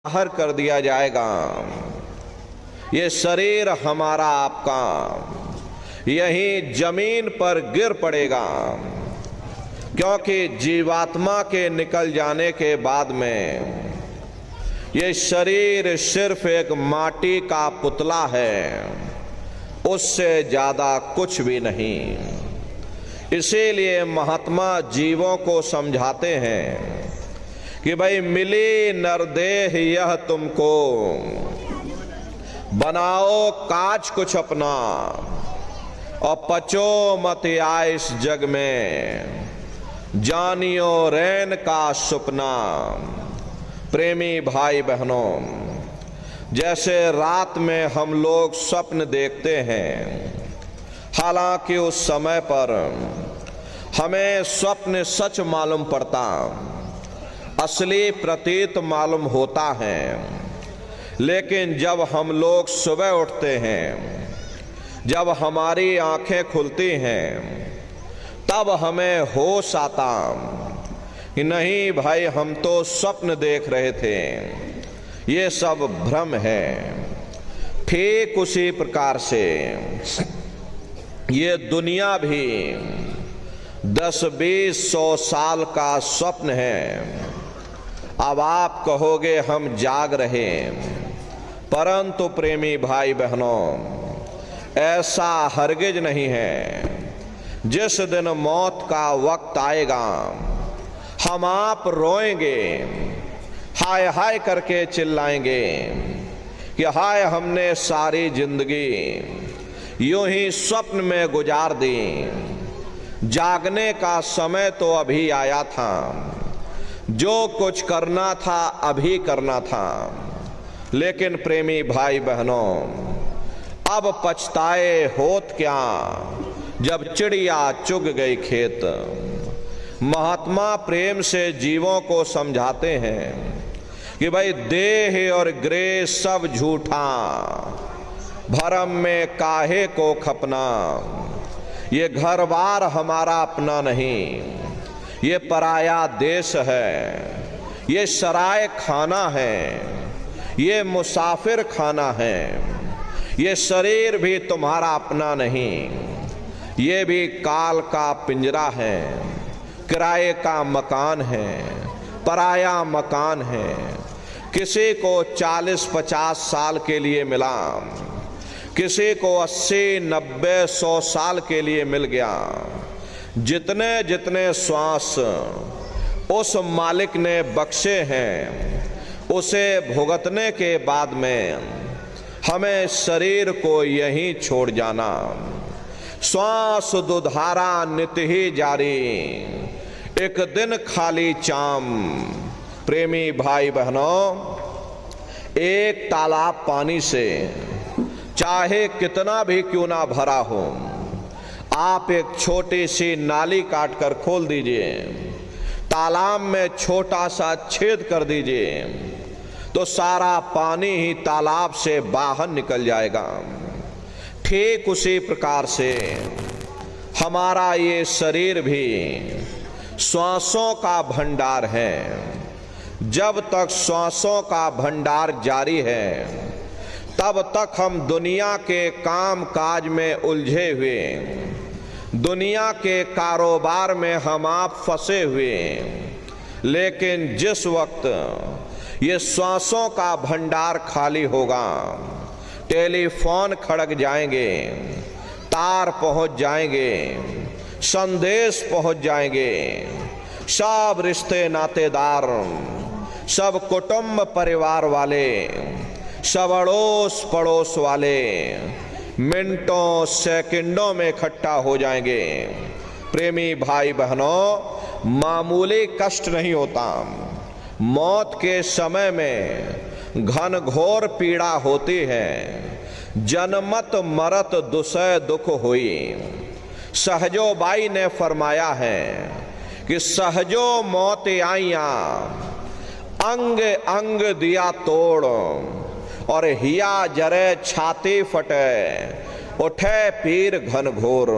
बाहर कर दिया जाएगा। ये शरीर हमारा आपका यही जमीन पर गिर पड़ेगा, क्योंकि जीवात्मा के निकल जाने के बाद में ये शरीर सिर्फ एक माटी का पुतला है, उससे ज्यादा कुछ भी नहीं। इसीलिए महात्मा जीवों को समझाते हैं कि भाई मिली नरदेह यह तुमको, बनाओ काज कुछ अपना और पचो मत आए इस जग में, जानियो रैन का सपना। प्रेमी भाई बहनों, जैसे रात में हम लोग स्वप्न देखते हैं, हालांकि उस समय पर हमें स्वप्न सच मालूम पड़ता, असली प्रतीत मालूम होता है, लेकिन जब हम लोग सुबह उठते हैं, जब हमारी आंखें खुलती हैं, तब हमें होश आता कि नहीं भाई, हम तो स्वप्न देख रहे थे, ये सब भ्रम है। ठीक उसी प्रकार से ये दुनिया भी 10-20-100 साल का स्वप्न है। अब आप कहोगे हम जाग रहे, परंतु प्रेमी भाई बहनों, ऐसा हरगिज नहीं है। जिस दिन मौत का वक्त आएगा, हम आप रोएंगे, हाय हाय करके चिल्लाएंगे कि हाय, हमने सारी जिंदगी यूं ही स्वप्न में गुजार दी, जागने का समय तो अभी आया था, जो कुछ करना था अभी करना था। लेकिन प्रेमी भाई बहनों, अब पछताए होत क्या जब चिड़िया चुग गई खेत। महात्मा प्रेम से जीवों को समझाते हैं कि भाई देह और ग्रह सब झूठा, भरम में काहे को खपना। ये घर बार हमारा अपना नहीं, ये पराया देश है, ये सराय खाना है, ये मुसाफिर खाना है। ये शरीर भी तुम्हारा अपना नहीं, ये भी काल का पिंजरा है, किराए का मकान है, पराया मकान है। किसी को 40-50 साल के लिए मिला, किसी को 80-90-100 साल के लिए मिल गया। जितने जितने श्वास उस मालिक ने बख्शे हैं, उसे भुगतने के बाद में हमें शरीर को यहीं छोड़ जाना। श्वास दुधारा नित्य ही जारी, एक दिन खाली चाम। प्रेमी भाई बहनों, एक तालाब पानी से चाहे कितना भी क्यों ना भरा हो, आप एक छोटी सी नाली काट कर खोल दीजिए, तालाब में छोटा सा छेद कर दीजिए, तो सारा पानी ही तालाब से बाहर निकल जाएगा। ठीक उसी प्रकार से हमारा ये शरीर भी श्वासों का भंडार है। जब तक श्वासों का भंडार जारी है, तब तक हम दुनिया के काम काज में उलझे हुए, दुनिया के कारोबार में हम आप फंसे हुए। लेकिन जिस वक्त ये श्वासों का भंडार खाली होगा, टेलीफोन खड़क जाएंगे, तार पहुंच जाएंगे, संदेश पहुंच जाएंगे, सब रिश्ते नातेदार, सब कुटुंब परिवार वाले, सब अड़ोस पड़ोस वाले मिनटों सेकंडों में इकट्ठा हो जाएंगे। प्रेमी भाई बहनों, मामूली कष्ट नहीं होता, मौत के समय में घनघोर पीड़ा होती है। जनमत मरत दुसह दुख हुई। सहजो बाई ने फरमाया है कि सहजो मौत आईया, अंग अंग दिया तोड़, और हिया जरे छाती फटे, उठे पीर घनघोर।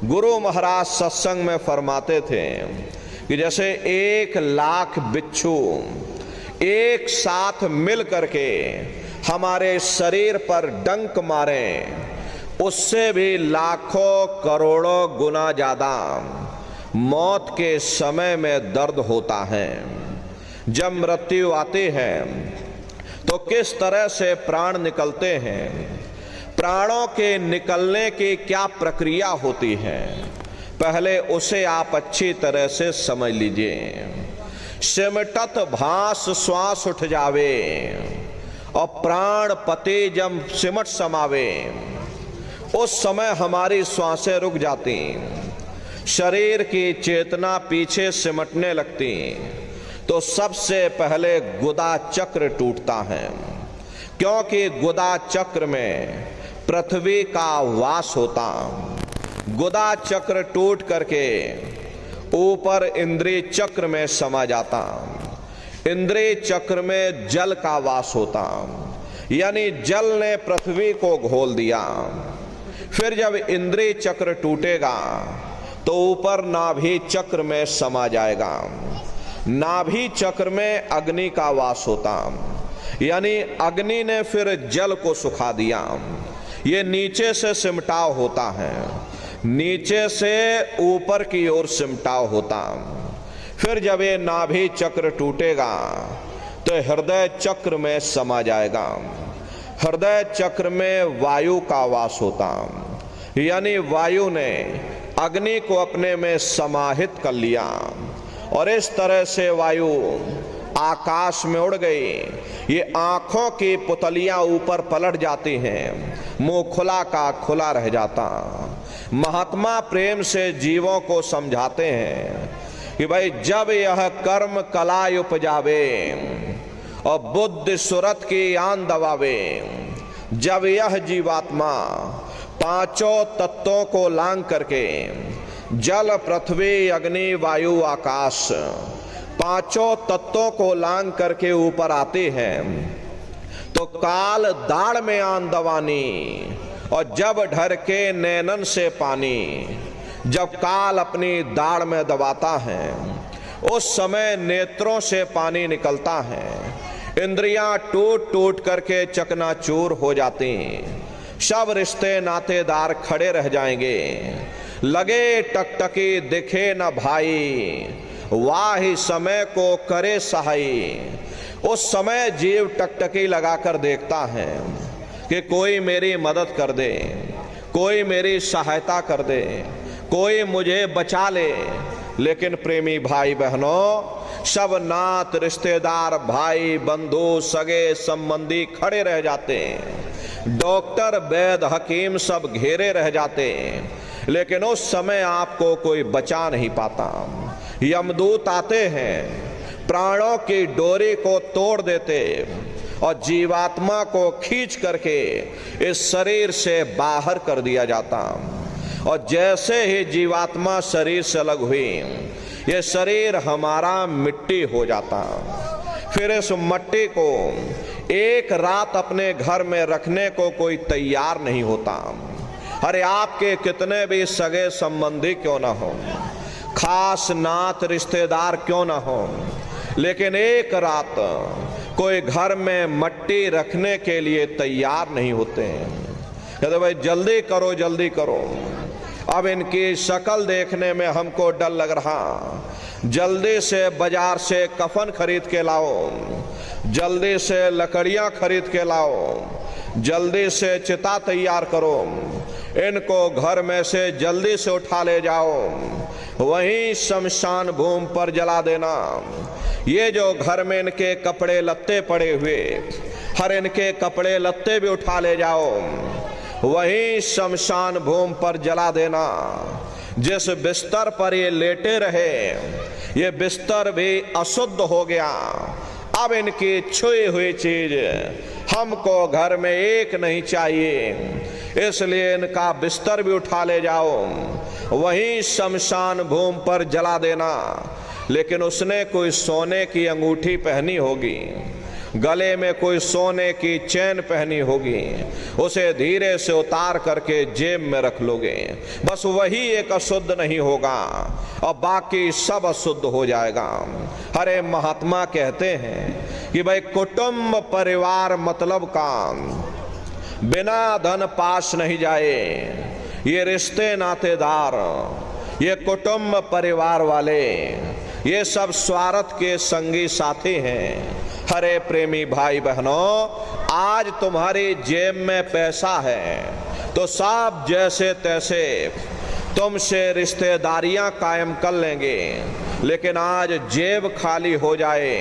गुरु महाराज सत्संग में फरमाते थे कि जैसे 1 लाख बिच्छू एक साथ मिल करके हमारे शरीर पर डंक मारें, उससे भी लाखों करोड़ों गुना ज्यादा मौत के समय में दर्द होता है। जब मृत्यु आती है तो किस तरह से प्राण निकलते हैं, प्राणों के निकलने की क्या प्रक्रिया होती है, पहले उसे आप अच्छी तरह से समझ लीजिए। सिमटत भास श्वास उठ जावे और प्राण पति जब सिमट समावे, उस समय हमारी श्वासें रुक जाती, शरीर की चेतना पीछे सिमटने लगती, तो सबसे पहले गुदा चक्र टूटता है, क्योंकि गुदा चक्र में पृथ्वी का वास होता। गुदा चक्र टूट करके ऊपर इंद्रिय चक्र में समा जाता, इंद्रिय चक्र में जल का वास होता, यानी जल ने पृथ्वी को घोल दिया। फिर जब इंद्रिय चक्र टूटेगा तो ऊपर नाभि चक्र में समा जाएगा, नाभि चक्र में अग्नि का वास होता, यानी अग्नि ने फिर जल को सुखा दिया। ये नीचे से सिमटाव होता है, नीचे से ऊपर की ओर सिमटाव होता। फिर जब ये नाभि चक्र टूटेगा तो हृदय चक्र में समा जाएगा, हृदय चक्र में वायु का वास होता, यानी वायु ने अग्नि को अपने में समाहित कर लिया और इस तरह से वायु आकाश में उड़ गई। ये आंखों की पुतलियां ऊपर पलट जाती हैं, मुंह खुला का खुला रह जाता। महात्मा प्रेम से जीवों को समझाते हैं कि भाई जब यह कर्म कला उपजावे और बुद्धि सुरत की आन दबावे, जब यह जीवात्मा पांचों तत्वों को लांग करके जल पृथ्वी अग्नि वायु आकाश पांचों तत्वों को लांग करके ऊपर आते हैं, तो काल दाढ़ में आन दवानी और जब ढर के नैनन से पानी, जब काल अपनी दाढ़ में दबाता है उस समय नेत्रों से पानी निकलता है, इंद्रियां टूट टूट करके चकनाचूर हो जाती, सब रिश्ते नातेदार खड़े रह जाएंगे। लगे टकटकी दिखे न भाई, वाही समय को करे सहाई। उस समय जीव टकटकी लगाकर देखता है कि कोई मेरी मदद कर दे, कोई मेरी सहायता कर दे, कोई मुझे बचा ले। लेकिन प्रेमी भाई बहनों, सब नात रिश्तेदार भाई बंधु सगे संबंधी खड़े रह जाते हैं, डॉक्टर वैद हकीम सब घेरे रह जाते हैं, लेकिन उस समय आपको कोई बचा नहीं पाता। यमदूत आते हैं, प्राणों की डोरी को तोड़ देते और जीवात्मा को खींच करके इस शरीर से बाहर कर दिया जाता। और जैसे ही जीवात्मा शरीर से अलग हुई, ये शरीर हमारा मिट्टी हो जाता। फिर इस मिट्टी को एक रात अपने घर में रखने को कोई तैयार नहीं होता। अरे आपके कितने भी सगे संबंधी क्यों ना हो, खास नात रिश्तेदार क्यों ना हो, लेकिन एक रात कोई घर में मिट्टी रखने के लिए तैयार नहीं होते हैं। कहते भाई जल्दी करो जल्दी करो, अब इनकी शक्ल देखने में हमको डर लग रहा, जल्दी से बाजार से कफन खरीद के लाओ, जल्दी से लकड़ियां खरीद के लाओ, जल्दी से चिता तैयार करो, इनको घर में से जल्दी से उठा ले जाओ, वहीं शमशान भूमि पर जला देना। ये जो घर में इनके कपड़े लत्ते पड़े हुए, हर इनके कपड़े लत्ते भी उठा ले जाओ, वहीं शमशान भूमि पर जला देना। जिस बिस्तर पर ये लेटे रहे, ये बिस्तर भी अशुद्ध हो गया, अब इनकी छुई हुई चीज हमको घर में एक नहीं चाहिए, इसलिए इनका बिस्तर भी उठा ले जाओ, वहीं शमशान भूमि पर जला देना। लेकिन उसने कोई सोने की अंगूठी पहनी होगी गले में कोई सोने की चैन पहनी होगी, उसे धीरे से उतार करके जेब में रख लोगे, बस वही एक अशुद्ध नहीं होगा और बाकी सब अशुद्ध हो जाएगा। अरे महात्मा कहते हैं कि भाई कुटुंब परिवार मतलब का बिना धन पास नहीं जाए। ये रिश्ते नातेदार, ये कुटुंब परिवार वाले, ये सब स्वार्थ के संगी साथी हैं। हरे प्रेमी भाई बहनों, आज तुम्हारी जेब में पैसा है तो सब जैसे तैसे तुमसे रिश्तेदारियां कायम कर लेंगे, लेकिन आज जेब खाली हो जाए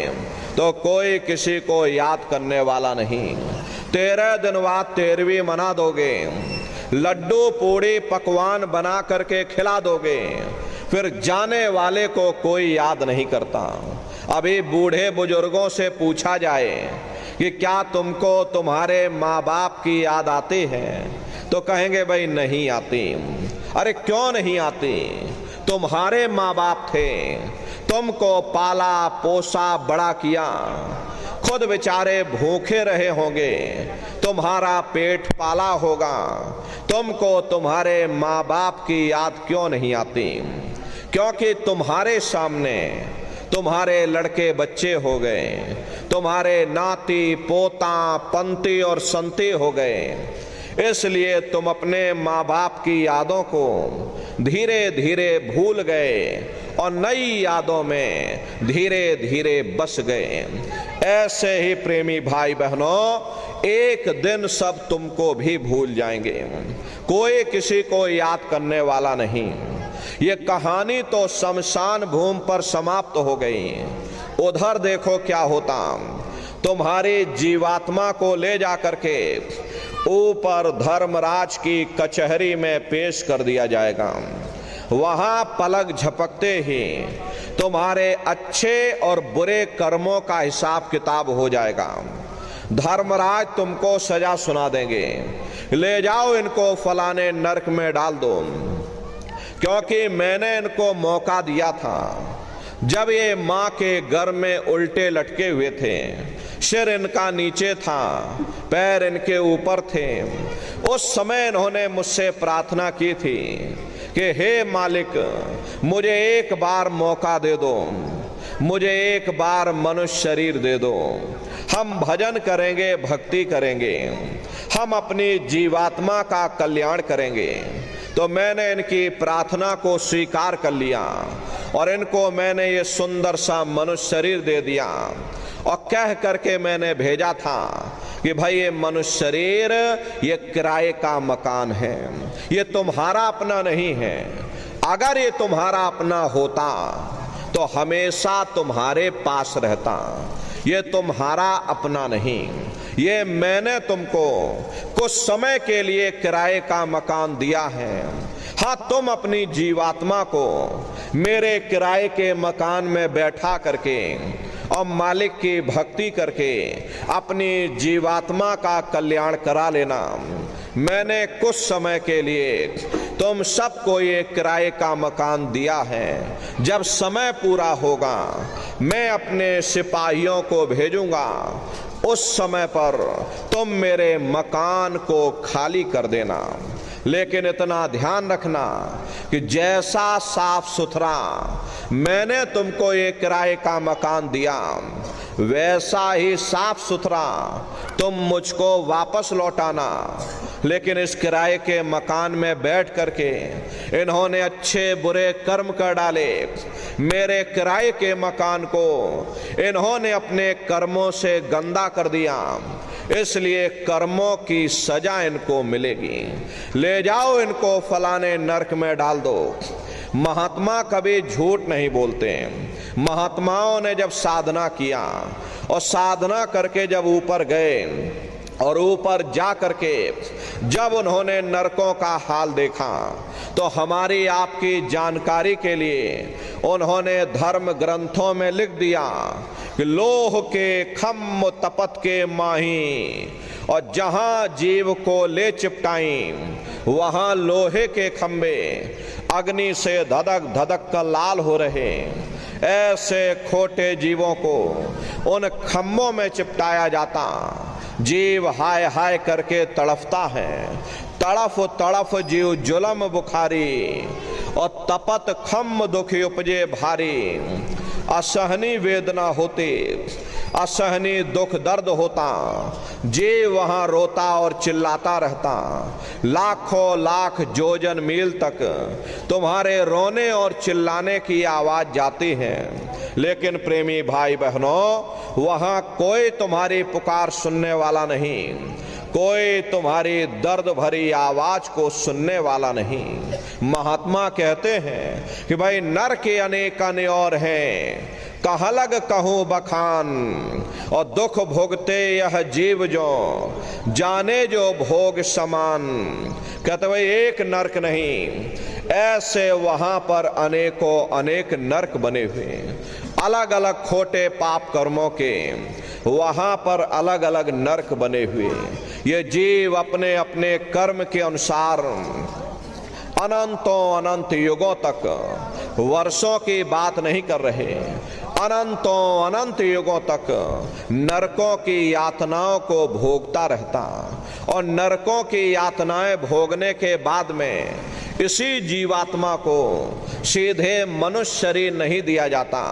तो कोई किसी को याद करने वाला नहीं। 13 दिन बाद 13वीं मना दोगे, लड्डू पूड़ी पकवान बना करके खिला दोगे, फिर जाने वाले को कोई याद नहीं करता। अभी बूढ़े बुजुर्गों से पूछा जाए कि क्या तुमको तुम्हारे माँ बाप की याद आती है, तो कहेंगे भाई नहीं आती। अरे क्यों नहीं आती? तुम्हारे माँ बाप थे, तुमको पाला पोसा बड़ा किया, खुद बेचारे भूखे रहे होंगे, तुम्हारा पेट पाला होगा, तुमको तुम्हारे माँ बाप की याद क्यों नहीं आती? क्योंकि तुम्हारे सामने तुम्हारे लड़के बच्चे हो गए, तुम्हारे नाती पोता पंती और संती हो गए, इसलिए तुम अपने माँ बाप की यादों को धीरे धीरे भूल गए और नई यादों में धीरे धीरे बस गए। ऐसे ही प्रेमी भाई बहनों, एक दिन सब तुमको भी भूल जाएंगे, कोई किसी को याद करने वाला नहीं। ये कहानी तो शमशान भूमि पर समाप्त हो गई। उधर देखो क्या होता, तुम्हारी जीवात्मा को ले जा करके ऊपर धर्मराज की कचहरी में पेश कर दिया जाएगा। वहां पलक झपकते ही तुम्हारे अच्छे और बुरे कर्मों का हिसाब किताब हो जाएगा। धर्मराज तुमको सजा सुना देंगे, ले जाओ इनको फलाने नरक में डाल दो, क्योंकि मैंने इनको मौका दिया था जब ये माँ के गर्भ में उल्टे लटके हुए थे, सिर इनका नीचे था, पैर इनके ऊपर थे। उस समय इन्होंने मुझसे प्रार्थना की थी कि हे मालिक, मुझे एक बार मौका दे दो, मुझे एक बार मनुष्य शरीर दे दो, हम भजन करेंगे, भक्ति करेंगे, हम अपनी जीवात्मा का कल्याण करेंगे। तो मैंने इनकी प्रार्थना को स्वीकार कर लिया और इनको मैंने ये सुंदर सा मनुष्य शरीर दे दिया और कह करके मैंने भेजा था कि भाई ये मनुष्य शरीर ये किराए का मकान है, ये तुम्हारा अपना नहीं है। अगर ये तुम्हारा अपना होता तो हमेशा तुम्हारे पास रहता, ये तुम्हारा अपना नहीं। ये मैंने तुमको कुछ समय के लिए किराए का मकान दिया है। हाँ, तुम अपनी जीवात्मा को मेरे किराए के मकान में बैठा करके और मालिक की भक्ति करके अपनी जीवात्मा का कल्याण करा लेना। मैंने कुछ समय के लिए तुम सबको ये किराए का मकान दिया है। जब समय पूरा होगा मैं अपने सिपाहियों को भेजूंगा, उस समय पर तुम मेरे मकान को खाली कर देना। लेकिन इतना ध्यान रखना कि जैसा साफ सुथरा मैंने तुमको ये किराए का मकान दिया, वैसा ही साफ सुथरा तुम मुझको वापस लौटाना। लेकिन इस किराए के मकान में बैठ करके इन्होंने अच्छे बुरे कर्म कर डाले। मेरे किराए के मकान को इन्होंने अपने कर्मों से गंदा कर दिया, इसलिए कर्मों की सजा इनको मिलेगी। ले जाओ इनको फलाने नरक में डाल दो। महात्मा कभी झूठ नहीं बोलते। महात्माओं ने जब साधना किया और साधना करके जब ऊपर गए और ऊपर जा करके जब उन्होंने नरकों का हाल देखा, तो हमारी आपकी जानकारी के लिए उन्होंने धर्म ग्रंथों में लिख दिया कि लोह के खम्भ तपत के माही, और जहां जीव को ले चिपटाई वहां लोहे के खंबे अग्नि से धधक धधक कर लाल हो रहे। ऐसे खोटे जीवों को उन खम्भों में चिपटाया जाता। जीव हाय हाय करके तड़फता है, तड़फ तड़फ जीव जुलम बुखारी, और तपत खम्भ दुखी उपजे भारी। असहनी वेदना होती, असहनी दुख दर्द होता, जीव वहां रोता और चिल्लाता रहता। लाखों लाख जोजन मील तक तुम्हारे रोने और चिल्लाने की आवाज जाती है, लेकिन प्रेमी भाई बहनों, वहां कोई तुम्हारी पुकार सुनने वाला नहीं, कोई तुम्हारी दर्द भरी आवाज को सुनने वाला नहीं। महात्मा कहते हैं कि भाई नर के अनेक और हैं, कहलग कहूं बखान, और दुख भोगते यह जीव जो जाने जो भोग समान। कहते भाई एक नरक नहीं, ऐसे वहां पर अनेकों अनेक नरक बने हुए, अलग अलग खोटे पाप कर्मों के वहां पर अलग अलग नरक बने हुए। ये जीव अपने अपने कर्म के अनुसार अनंतों अनंत युगों तक, वर्षों की बात नहीं कर रहे, अनंतों अनंत युगों तक नरकों की यातनाओं को भोगता रहता। और नरकों की यातनाएं भोगने के बाद में इसी जीवात्मा को सीधे मनुष्य शरीर नहीं दिया जाता,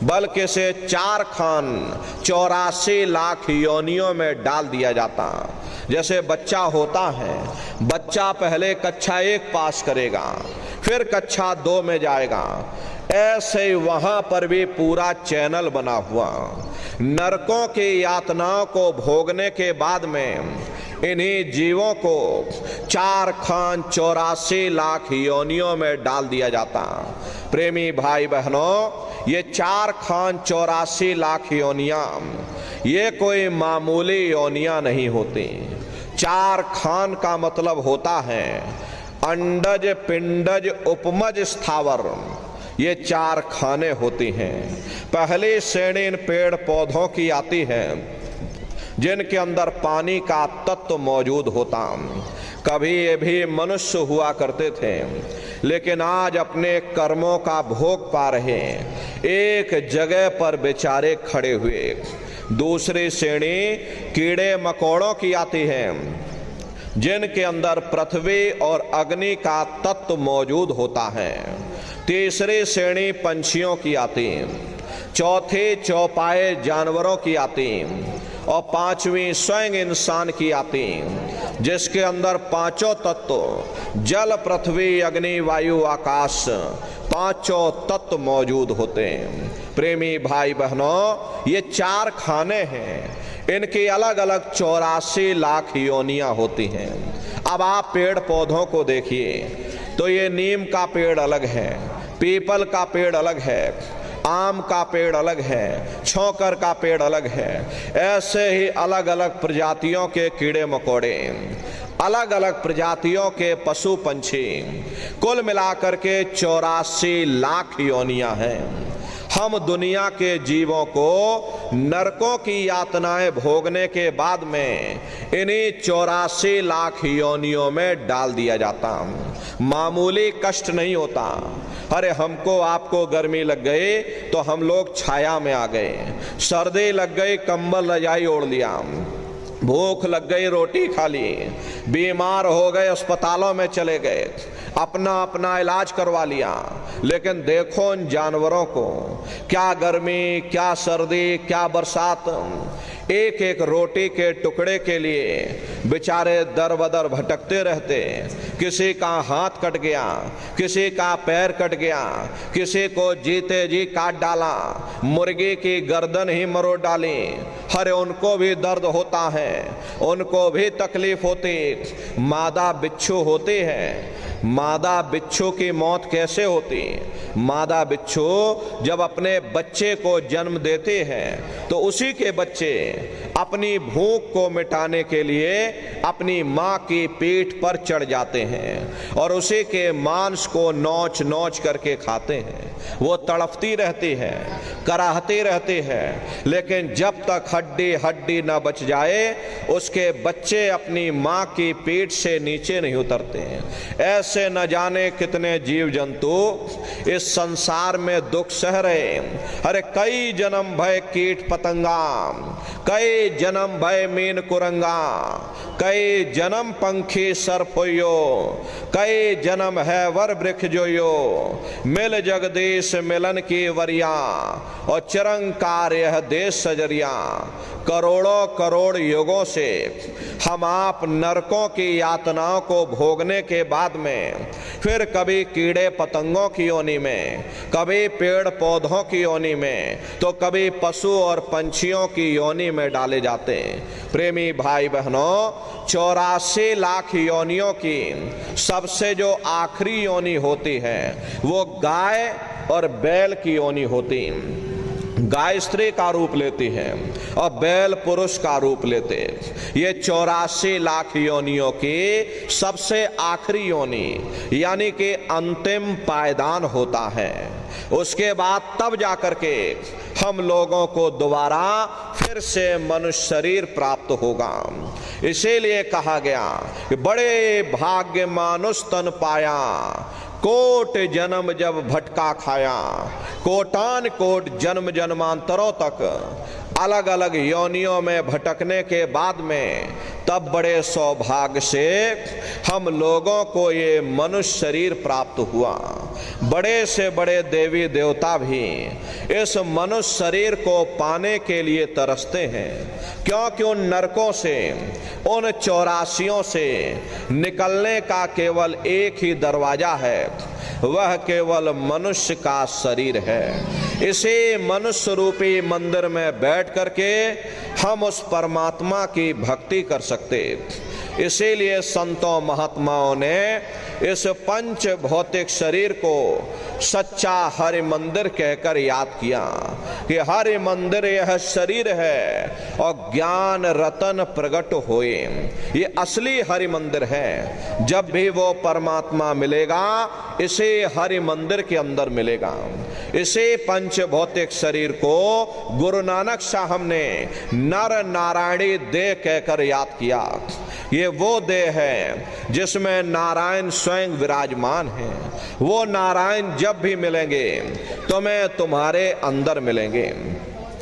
बल्कि इसे 4 खान 84 लाख योनियों में डाल दिया जाता। जैसे बच्चा होता है, बच्चा पहले कक्षा 1 पास करेगा, फिर कक्षा 2 में जाएगा, ऐसे ही वहां पर भी पूरा चैनल बना हुआ। नरकों की यातनाओं को भोगने के बाद में इन्हीं जीवों को 4 खान 84 लाख योनियों में डाल दिया जाता। प्रेमी भाई बहनों, ये 4 खान 84 लाख योनियां, ये कोई मामूली योनियां नहीं होती। 4 खान का मतलब होता है अंडज पिंडज उपमज स्थावर, ये 4 खाने होती हैं। पहली श्रेणी इन पेड़ पौधों की आती है जिनके अंदर पानी का तत्व मौजूद होता। कभी ये भी मनुष्य हुआ करते थे, लेकिन आज अपने कर्मों का भोग पा रहे, एक जगह पर बेचारे खड़े हुए। दूसरी श्रेणी कीड़े मकोड़ों की आती है जिनके अंदर पृथ्वी और अग्नि का तत्व मौजूद होता है। तीसरी श्रेणी पंछियों की आती, चौथी चौपाए जानवरों की आती, और 5वीं स्वयं इंसान की आती, जिसके अंदर 5 तत्व जल पृथ्वी अग्नि वायु आकाश 5 तत्व मौजूद होते हैं। प्रेमी भाई बहनों, ये 4 खाने हैं, इनकी अलग अलग 84 लाख योनियां होती हैं। अब आप पेड़ पौधों को देखिए तो ये नीम का पेड़ अलग है, पीपल का पेड़ अलग है, आम का पेड़ अलग है, छौकर का पेड़ अलग है। ऐसे ही अलग अलग प्रजातियों के कीड़े मकोड़े, अलग अलग प्रजातियों के पशु पंछी, कुल मिलाकर के 84 लाख योनियां हैं। हम दुनिया के जीवों को नरकों की यातनाएं भोगने के बाद में इन्हीं 84 लाख योनियों में डाल दिया जाता। मामूली कष्ट नहीं होता। अरे हमको आपको गर्मी लग गई तो हम लोग छाया में आ गए, सर्दी लग गई कंबल रजाई ओढ़ लिया, भूख लग गई रोटी खा ली, बीमार हो गए अस्पतालों में चले गए, अपना अपना इलाज करवा लिया। लेकिन देखो उन जानवरों को, क्या गर्मी, क्या सर्दी, क्या बरसात, एक एक रोटी के टुकड़े के लिए बेचारे दर बदर भटकते रहते। किसी का हाथ कट गया, किसी का पैर कट गया, किसी को जीते जी काट डाला, मुर्गी की गर्दन ही मरोड़ डाली। अरे उनको भी दर्द होता है, उनको भी तकलीफ होती। मादा बिच्छू होती है, मादा बिच्छू की मौत कैसे होती? मादा बिच्छू जब अपने बच्चे को जन्म देते हैं तो उसी के बच्चे अपनी भूख को मिटाने के लिए अपनी माँ की पीठ पर चढ़ जाते हैं और उसी के मांस को नोच नोच करके खाते हैं। वो तड़पती रहती है, कराहती रहती है, लेकिन जब तक हड्डी हड्डी न बच जाए उसके बच्चे अपनी माँ की पीठ से नीचे नहीं उतरते हैं। ऐसे न जाने कितने जीव जंतु इस संसार में दुख सह रहे। अरे कई जन्म भय कीट पतंगा, कई जन्म भय मीन कुरंगा, कई जन्म पंखी सर्प होयो, कई जन्म है वर वृक्ष जोयो, मिल जगदीश मिलन की वरिया और चिरंकार यह देश सजरिया। करोड़ों करोड़ युगों से हम आप नरकों की यातनाओं को भोगने के बाद में फिर कभी कीड़े पतंगों की योनि में, कभी पेड़ पौधों की योनि में, तो कभी पशु और पंछियों की योनि में डाले जाते हैं। प्रेमी भाई बहनों, 84 लाख योनियों की सबसे जो आखिरी योनि होती है वो गाय और बैल की योनि होती। गाय स्त्री का रूप लेती है और बैल पुरुष का रूप लेते। ये 84 लाख योनियों की सबसे आखिरी योनि यानी कि अंतिम पायदान होता है। उसके बाद तब जाकर के हम लोगों को दोबारा फिर से मनुष्य शरीर प्राप्त होगा। इसीलिए कहा गया कि बड़े भाग्य मानुष तन पाया, कोट जन्म जब भटका खाया। कोटान कोट जन्म जन्मांतरों तक अलग अलग योनियों में भटकने के बाद में तब बड़े सौभाग्य से हम लोगों को ये मनुष्य शरीर प्राप्त हुआ। बड़े से बड़े देवी देवता भी इस मनुष्य शरीर को पाने के लिए तरसते हैं, क्योंकि उन नरकों से, उन 84 से निकलने का केवल एक ही दरवाजा है, वह केवल मनुष्य का शरीर है। इसी मनुष्य रूपी मंदिर में बैठ करके हम उस परमात्मा की भक्ति कर सकते। इसीलिए संतों महात्माओं ने इस पंच भौतिक शरीर को सच्चा हरि मंदिर कहकर याद किया कि हरि मंदिर यह शरीर है और ज्ञान रतन प्रकट होए। ये असली हरि मंदिर है। जब भी वो परमात्मा मिलेगा इसे हरि मंदिर के अंदर मिलेगा। इसे पंच भौतिक शरीर को गुरु नानक साहब ने नर नारायणी देह कहकर याद किया। ये वो देह है जिसमें नारायण स्वयं विराजमान है। वो नारायण जब भी मिलेंगे तो मैं तुम्हारे अंदर मिलेंगे।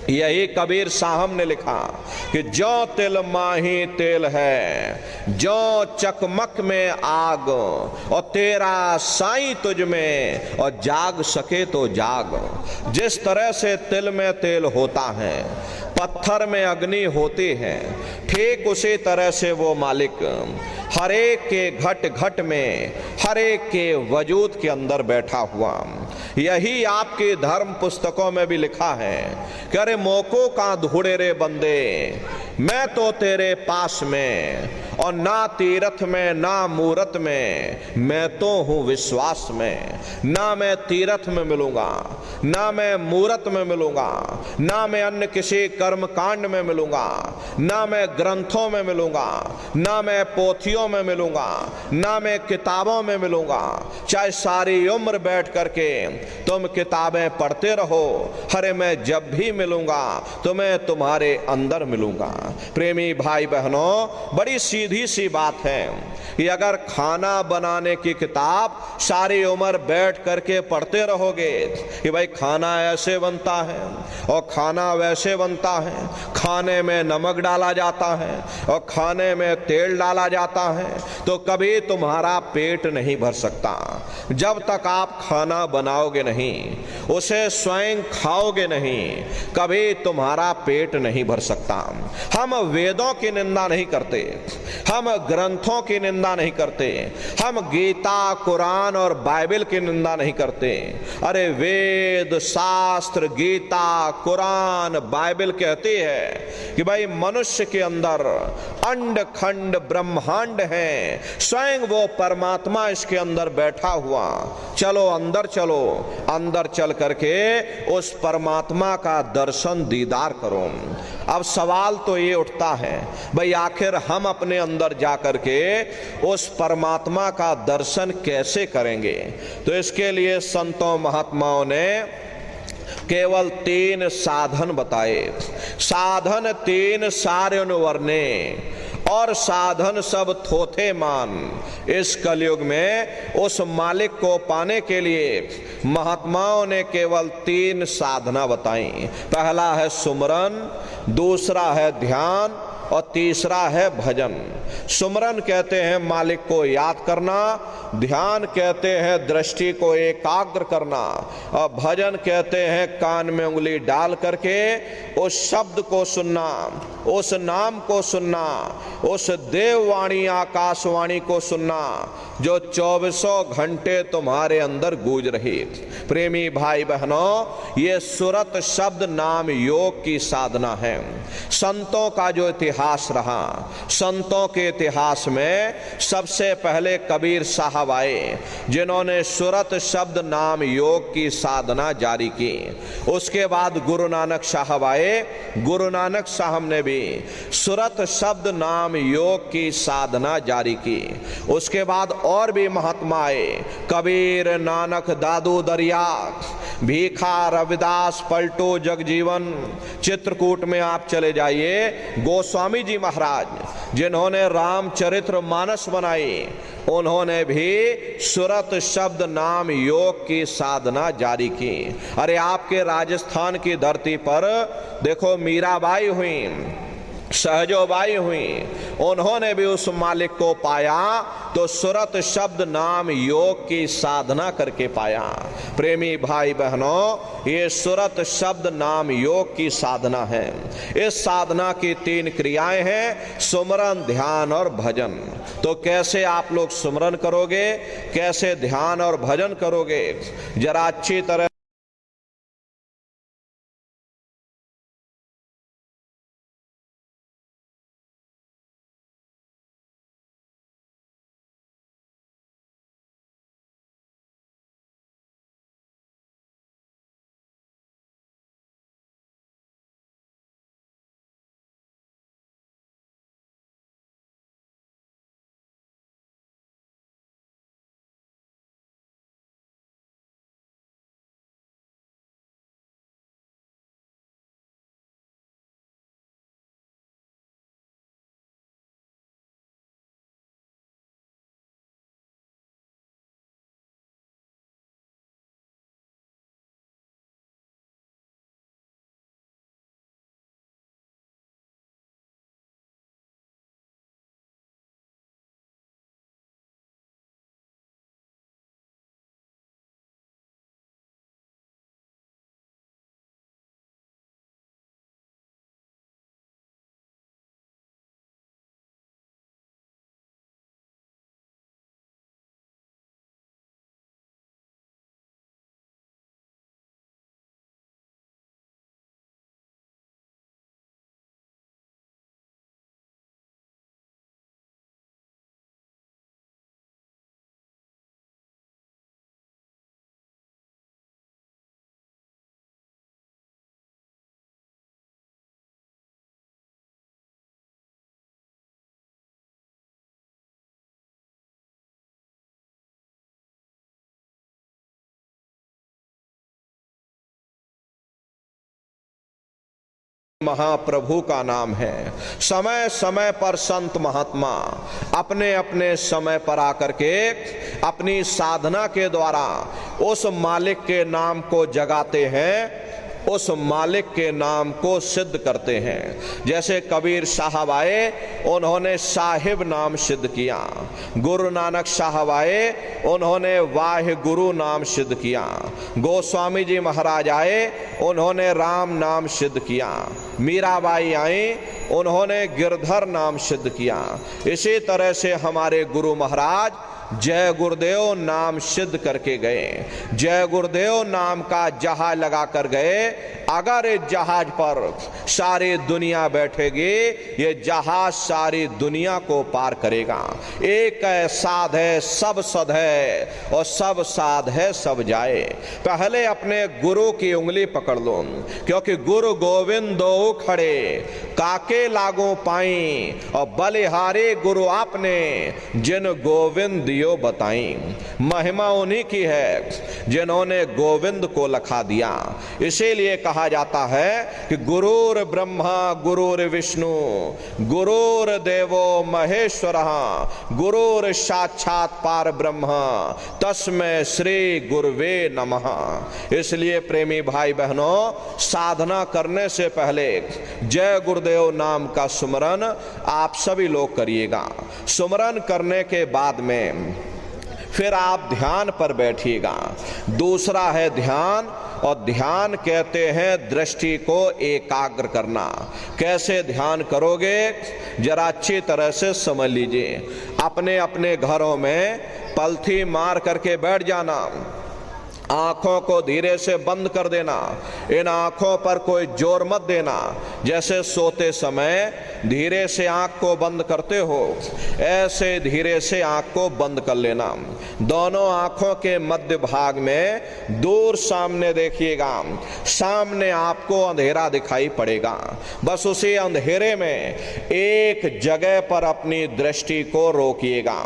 यही कबीर साहब ने लिखा कि जो तिल माही तेल है, जो चकमक में आग, और तेरा साईं तुझ में और जाग सके तो जाग। जिस तरह से तिल में तेल होता है, पत्थर में अग्नि होती है, ठीक उसी तरह से वो मालिक हर एक के घट घट में, हर एक के वजूद के अंदर बैठा हुआ। यही आपके धर्म पुस्तकों में भी लिखा है कि अरे मोको का धूड़े रे बंदे, मैं तो तेरे पास में, और ना तीरथ में ना मूरत में, मैं तो हूँ विश्वास में। ना मैं तीरथ में मिलूंगा, ना मैं मूरत में मिलूंगा, ना मैं अन्य किसी कर्म कांड में मिलूंगा, ना मैं ग्रंथों में मिलूंगा, ना मैं पोथियों में मिलूंगा, ना मैं किताबों में मिलूंगा। चाहे सारी उम्र बैठ करके तुम किताबें पढ़ते रहो, अरे मैं जब भी मिलूंगा तो मैं तुम्हारे अंदर मिलूंगा। प्रेमी भाई बहनों, बड़ी सीधी सी बात है कि अगर खाना बनाने की किताब सारी उम्र बैठ करके पढ़ते रहोगे कि भाई खाना ऐसे बनता है और खाना वैसे बनता है, खाने में नमक डाला जाता है और खाने में तेल डाला जाता है, तो कभी तुम्हारा पेट नहीं भर सकता। जब तक आप खाना बनाओगे नहीं, उसे स्वयं खाओगे नहीं, कभी तुम्हारा पेट नहीं भर सकता। हम वेदों की निंदा नहीं करते, हम ग्रंथों की निंदा नहीं करते, हम गीता, कुरान और बाइबल की निंदा नहीं करते। अरे वेद, शास्त्र, गीता, कुरान, बाइबल कहती है कि भाई मनुष्य के अंदर अंड खंड ब्रह्मांड है, स्वयं वो परमात्मा इसके अंदर बैठा हुआ। चलो अंदर चलो, अंदर चल करके उस परमात्मा का दर्शन दीदार करो। अब सवाल तो ये उठता है, भाई आखिर हम अपने अंदर जाकर के उस परमात्मा का दर्शन कैसे करेंगे। तो इसके लिए संतों महात्माओं ने केवल 3 साधन बताए। साधन 3 सार्यन वर्णे और साधन सब थोथे मान। इस कलयुग में उस मालिक को पाने के लिए महात्माओं ने केवल 3 साधना बताई। पहला है सुमरन, दूसरा है ध्यान और तीसरा है भजन। सुमरन कहते हैं मालिक को याद करना, ध्यान कहते हैं दृष्टि को एकाग्र करना, और भजन कहते हैं कान में उंगली डाल करके उस शब्द को सुनना, उस नाम को सुनना, उस देववाणी आकाशवाणी को सुनना जो 24 घंटे तुम्हारे अंदर गूंज रही। प्रेमी भाई बहनों, ये सुरत शब्द नाम योग की साधना है। संतों का जो इतिहास रहा, संतों के इतिहास में सबसे पहले कबीर साहब आए जिन्होंने सुरत शब्द नाम योग की साधना जारी की। उसके बाद गुरु नानक साहब आए, गुरु नानक साहब ने भी सुरत शब्द नाम योग की साधना जारी की। उसके बाद और भी महात्मा आए, कबीर, नानक, दादू दरिया, भीखा, रविदास, पलटू, जगजीवन। चित्रकूट में आप चले जाइए, गोस्वामी जी महाराज जिन्होंने रामचरित्र मानस बनाई, उन्होंने भी सुरत शब्द नाम योग की साधना जारी की। अरे आपके राजस्थान की धरती पर देखो मीराबाई हुई, सहजोबाई हुई, उन्होंने भी उस मालिक को पाया तो सुरत शब्द नाम योग की साधना करके पाया। प्रेमी भाई बहनों, ये सुरत शब्द नाम योग की साधना है। इस साधना की 3 क्रियाएं हैं, सुमरन, ध्यान और भजन। तो कैसे आप लोग सुमरन करोगे, कैसे ध्यान और भजन करोगे, जरा अच्छी तरह महाप्रभु का नाम है। समय समय पर संत महात्मा अपने अपने समय पर आकर के अपनी साधना के द्वारा उस मालिक के नाम को जगाते हैं, उस मालिक के नाम को सिद्ध करते हैं। जैसे कबीर साहब आए, उन्होंने साहिब नाम सिद्ध किया। गुरु नानक साहब आए, उन्होंने वाहे गुरु नाम सिद्ध किया। गोस्वामी जी महाराज आए, उन्होंने राम नाम सिद्ध किया। मीराबाई आई, उन्होंने गिरधर नाम सिद्ध किया। इसी तरह से हमारे गुरु महाराज जय गुरुदेव नाम सिद्ध करके गए। जय गुरुदेव नाम का जहाज लगा कर गए। अगर इस जहाज पर सारी दुनिया बैठेगी, ये जहाज सारी दुनिया को पार करेगा। एक है साध है सब सद है, और सब साध है सब जाए। पहले अपने गुरु की उंगली पकड़ लो, क्योंकि गुरु गोविंद दो खड़े, काके लागो पाई, और बलिहारे गुरु आपने, जिन गोविंद दियो बताई। महिमा उन्हीं की है जिन्होंने गोविंद को लखा दिया। इसीलिए कहा जाता है कि गुरुर ब्रह्मा गुरुर विष्णु गुरुर देवो महेश्वरः गुरुर साक्षात पार ब्रह्म तस्मै श्री गुरुवे नमः। इसलिए प्रेमी भाई बहनों, साधना करने से पहले जय गुरुदेव नाम का सुमरन आप सभी लोग करिएगा। सुमरन करने के बाद में फिर आप ध्यान पर बैठिएगा। दूसरा है ध्यान, और ध्यान कहते हैं दृष्टि को एकाग्र करना। कैसे ध्यान करोगे, जरा अच्छी तरह से समझ लीजिए। अपने अपने घरों में पलथी मार करके बैठ जाना, आंखों को धीरे से बंद कर देना। इन आंखों पर कोई जोर मत देना। जैसे सोते समय धीरे से आंख को बंद करते हो, ऐसे धीरे से आंख को बंद कर लेना। दोनों आंखों के मध्य भाग में दूर सामने देखिएगा, सामने आपको अंधेरा दिखाई पड़ेगा। बस उसी अंधेरे में एक जगह पर अपनी दृष्टि को रोकिएगा।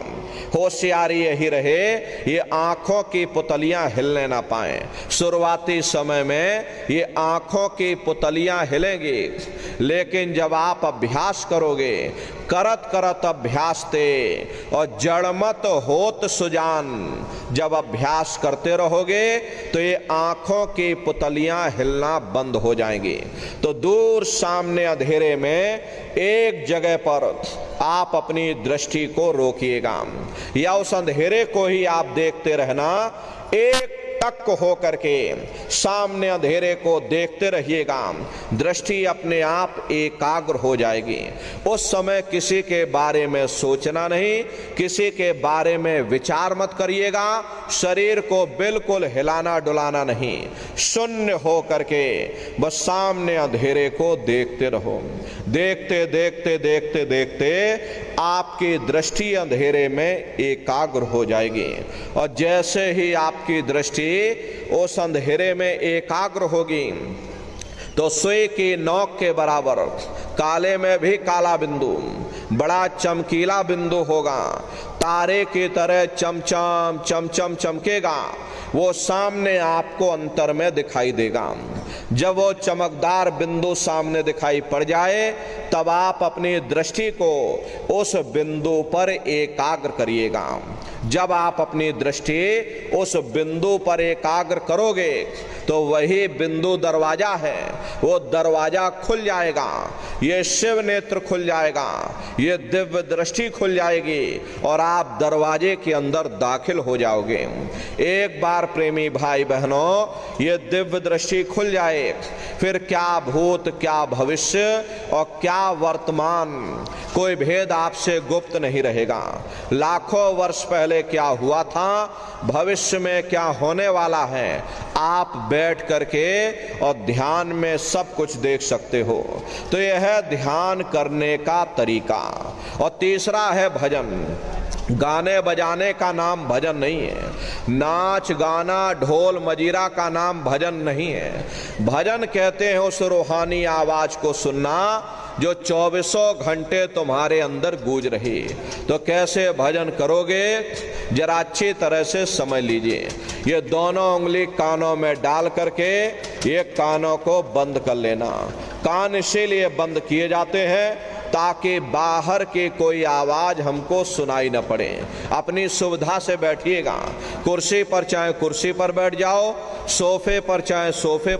होशियारी यही रहे, ये आंखों की पुतलियां हिलने ना पाए। शुरुआती समय में ये आंखों की पुतलियां हिलेंगी, लेकिन जब आप अभ्यास करोगे, करत करत अभ्यास ते और जड़मत होत सुजान, जब अभ्यास करते रहोगे तो ये आंखों की पुतलियां हिलना बंद हो जाएंगी। तो दूर सामने अंधेरे में एक जगह पर आप अपनी दृष्टि को रोकिएगा, या उस अंधेरे को ही आप देखते रहना। एक टक हो करके सामने अंधेरे को देखते रहिएगा। दृष्टि अपने आप एकाग्र हो जाएगी। उस समय किसी के बारे में सोचना नहीं, किसी के बारे में विचार मत करिएगा। शरीर को बिल्कुल हिलाना डुलाना नहीं, शून्य हो करके बस सामने अंधेरे को देखते रहो। देखते देखते देखते देखते आपकी दृष्टि अंधेरे में एकाग्र हो जाएगी, और जैसे ही आपकी दृष्टि उस अंधेरे में एकाग्र होगी तो सुई की नोक के बराबर काले में भी काला बिंदु, बड़ा चमकीला बिंदु होगा। तारे की तरह चमचम चमचम चमकेगा। वो सामने आपको अंतर में दिखाई देगा। जब वो चमकदार बिंदु सामने दिखाई पड़ जाए, तब आप अपनी दृष्टि को उस बिंदु पर एकाग्र करिएगा। जब आप अपनी दृष्टि उस बिंदु पर एकाग्र करोगे तो वही बिंदु दरवाजा है। वो दरवाजा खुल जाएगा, ये शिव नेत्र खुल जाएगा, ये दिव्य दृष्टि खुल जाएगी, और आप दरवाजे के अंदर दाखिल हो जाओगे। एक बार प्रेमी भाई बहनों, ये दिव्य दृष्टि खुल जाए, फिर क्या भूत क्या भविष्य और क्या वर्तमान, कोई भेद आपसे गुप्त नहीं रहेगा। लाखों वर्ष पहले क्या हुआ था, भविष्य में क्या होने वाला है, आप बैठ करके और ध्यान में सब कुछ देख सकते हो। तो यह है ध्यान करने का तरीका। और तीसरा है भजन। गाने बजाने का नाम भजन नहीं है, नाच गाना ढोल मजीरा का नाम भजन नहीं है। भजन कहते हैं उस रूहानी आवाज को सुनना जो 24 घंटे तुम्हारे अंदर गूंज रही। तो कैसे भजन करोगे, जरा अच्छी तरह से समझ लीजिए। ये दोनों उंगली कानों में डाल करके ये कानों को बंद कर लेना। कान इसीलिए बंद किए जाते हैं ताकि बाहर की कोई आवाज हमको सुनाई न पड़े। अपनी सुविधा से बैठिएगा। कुर्सी पर चाहे कुर्सी पर बैठ जाओ, सोफे पर चाहे सोफे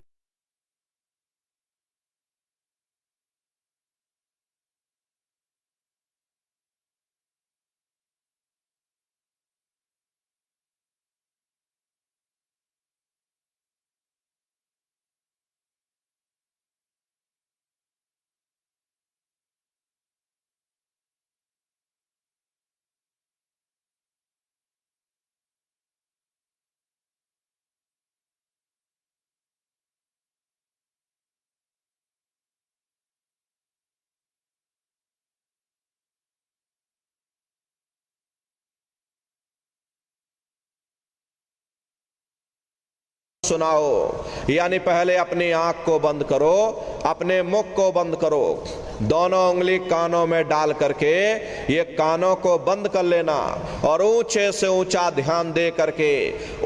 सुनाओ। यानी पहले अपनी आंख को बंद करो, अपने मुख को बंद करो, दोनों उंगली कानों में डाल करके ये कानों को बंद कर लेना और ऊंचे से ऊंचा ध्यान दे करके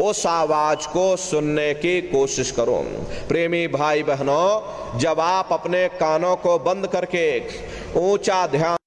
उस आवाज को सुनने की कोशिश करो। प्रेमी भाई बहनों, जब आप अपने कानों को बंद करके ऊंचा ध्यान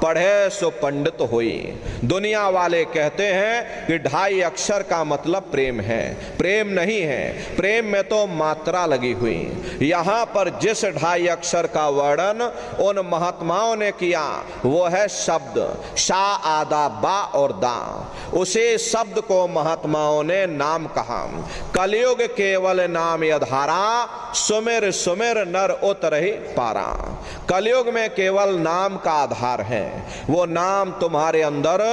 पढ़े सो पंडित होई। दुनिया वाले कहते हैं कि 2.5 अक्षर का मतलब प्रेम है। प्रेम नहीं है, प्रेम में तो मात्रा लगी हुई। यहां पर जिस 2.5 अक्षर का वर्णन उन महात्माओं ने किया वो है शब्द शा आदा बा और दा। उसी शब्द को महात्माओं ने नाम कहा। कलयुग केवल नाम यधारा, सुमिर सुमिर नर उतरहि पारा। कलयुग में केवल नाम का आधार है। वो नाम तुम्हारे अंदर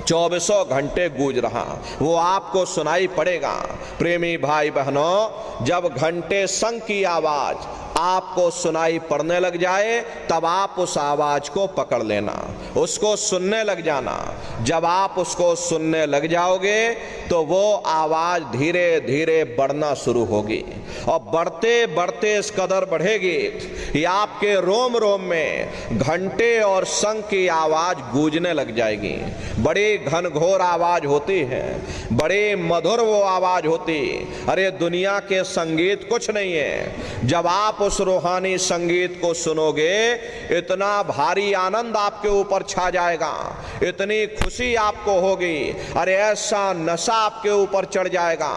24 घंटे गूंज रहा, वो आपको सुनाई पड़ेगा। प्रेमी भाई बहनों, जब घंटे संग की आवाज आपको सुनाई पड़ने लग जाए तब आप उस आवाज को पकड़ लेना, उसको सुनने लग जाना। जब आप उसको सुनने लग जाओगे तो वो आवाज धीरे धीरे बढ़ना शुरू होगी और बढ़ते बढ़ते इस कदर बढ़ेगी कि आपके रोम रोम में घंटे और शंख की आवाज गूंजने लग जाएगी। बड़ी घनघोर आवाज होती है, बड़ी मधुर वो आवाज होती। अरे दुनिया के संगीत कुछ नहीं है। जब आप उस रूहानी संगीत को सुनोगे इतना भारी आनंद आपके ऊपर छा जाएगा, इतनी खुशी आपको होगी, अरे ऐसा नशा आपके ऊपर चढ़ जाएगा,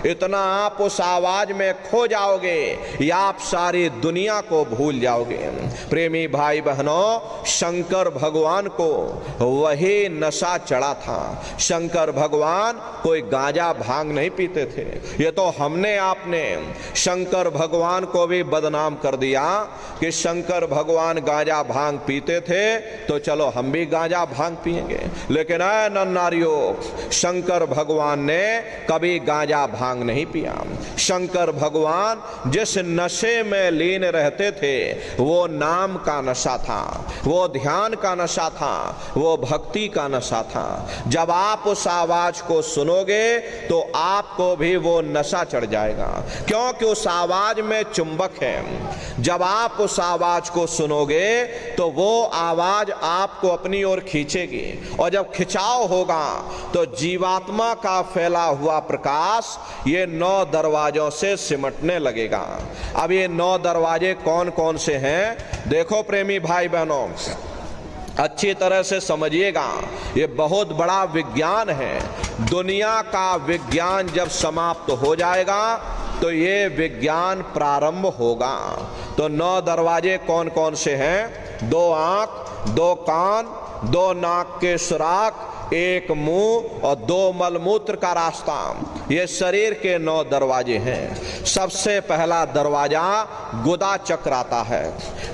इतना आप उस आवाज में खो जाओगे या आप सारी दुनिया को भूल जाओगे। प्रेमी भाई बहनों, शंकर भगवान को वही नशा चढ़ा था। शंकर भगवान कोई गांजा भांग नहीं पीते थे। ये तो हमने आपने शंकर भगवान को भी बदनाम कर दिया कि शंकर भगवान गांजा भांग पीते थे तो चलो हम भी गांजा भांग पिएंगे। लेकिन ऐ नन्नारियों, शंकर भगवान ने कभी गांजा भांग नहीं पिया। शंकर भगवान जिस नशे में लीन रहते थे वो नाम का नशा था, वो ध्यान का नशा था, वो भक्ति का नशा था। जब आप उस आवाज को सुनोगे तो आपको भी वो नशा चढ़ जाएगा, क्योंकि उस आवाज में चुंबक है। जब आप उस आवाज को सुनोगे तो वो आवाज आपको अपनी ओर खींचेगी और जब खिंचाव होगा तो जीवात्मा का फैला हुआ प्रकाश ये 9 दरवाजों से सिमटने लगेगा। अब ये 9 दरवाजे कौन कौन से हैं? देखो प्रेमी भाई बहनों, अच्छी तरह से समझिएगा, ये बहुत बड़ा विज्ञान है। दुनिया का विज्ञान जब समाप्त हो जाएगा तो ये विज्ञान प्रारंभ होगा। तो 9 दरवाजे कौन कौन से हैं? 2 आंख, 2 कान, 2 नाक के सुराख, 1 मुंह और 2 मलमूत्र का रास्ता। ये शरीर के 9 दरवाजे हैं। सबसे पहला दरवाजा गुदा चक्र आता है।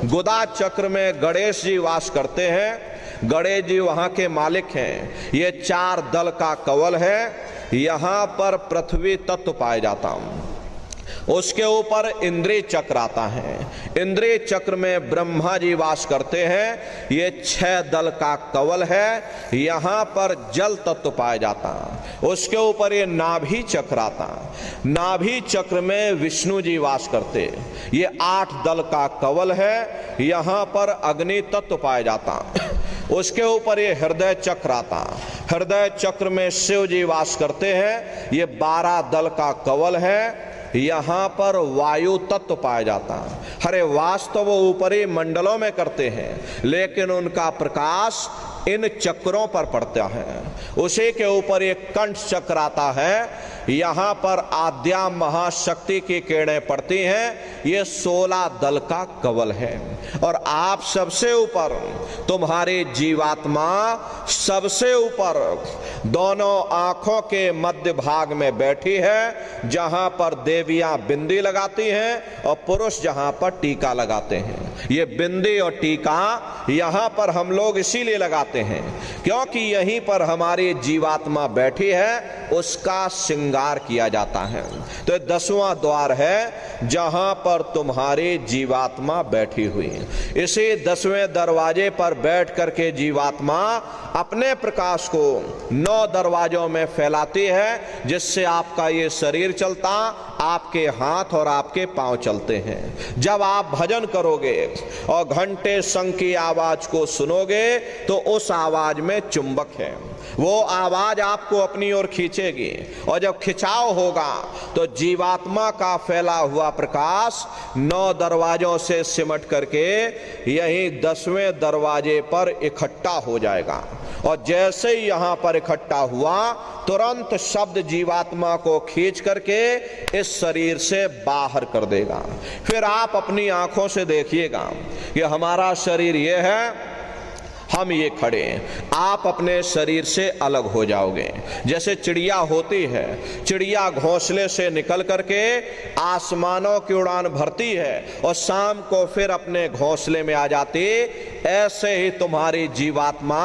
गुदा चक्र में गणेश जी वास करते हैं। गणेश जी वहां के मालिक हैं। ये 4 दल का कवल है। यहां पर पृथ्वी तत्व पाया जाता। उसके ऊपर इंद्रिय चक्र आता है। इंद्रिय चक्र में ब्रह्मा जी वास करते हैं। ये 6 दल का कवल है, यहां पर जल तत्व पाया जाता। उसके ऊपर ये नाभि चक्र आता। नाभि चक्र में विष्णु जी वास करते। ये 8 दल का कवल है, यहां पर अग्नि तत्व पाया जाता। उसके ऊपर ये हृदय चक्र आता। हृदय चक्र में शिव जी वास करते हैं। ये 12 दल का कवल है, यहां पर वायु तत्व पाया जाता। हरे वास तो वो ऊपरी मंडलों में करते हैं, लेकिन उनका प्रकाश इन चक्रों पर पड़ता है। उसी के ऊपर एक कंठ चक्र आता है, यहां पर आद्या महाशक्ति की किरणें पड़ती हैं। ये 16 दल का कवल है। और आप सबसे ऊपर, तुम्हारी जीवात्मा सबसे ऊपर दोनों आंखों के मध्य भाग में बैठी है, जहां पर देवियां बिंदी लगाती हैं और पुरुष जहां पर टीका लगाते हैं। ये बिंदी और टीका यहां पर हम लोग इसीलिए लगाते हैं क्योंकि यहीं पर हमारी जीवात्मा बैठी है, उसका श्रृंगार किया जाता है। तो ये 10वां द्वार है जहां पर तुम्हारी जीवात्मा बैठी हुई। इसी 10वें दरवाजे पर बैठ करके जीवात्मा अपने प्रकाश को 9 दरवाजों में फैलाती है, जिससे आपका ये शरीर चलता, आपके हाथ और आपके पांव चलते हैं। जब आप भजन करोगे और घंटे शंख की आवाज को सुनोगे तो उस आवाज में चुंबक है, वो आवाज आपको अपनी ओर खींचेगी। और जब खिंचाव होगा तो जीवात्मा का फैला हुआ प्रकाश 9 दरवाजों से सिमट करके यही 10वें दरवाजे पर इकट्ठा हो जाएगा। और जैसे ही यहां पर इकट्ठा हुआ, तुरंत शब्द जीवात्मा को खींच करके इस शरीर से बाहर कर देगा। फिर आप अपनी आंखों से देखिएगा कि हमारा शरीर ये है, हम ये खड़े हैं। आप अपने शरीर से अलग हो जाओगे। जैसे चिड़िया होती है, चिड़िया घोंसले से निकल करके आसमानों की उड़ान भरती है और शाम को फिर अपने घोंसले में आ जाती, ऐसे ही तुम्हारी जीवात्मा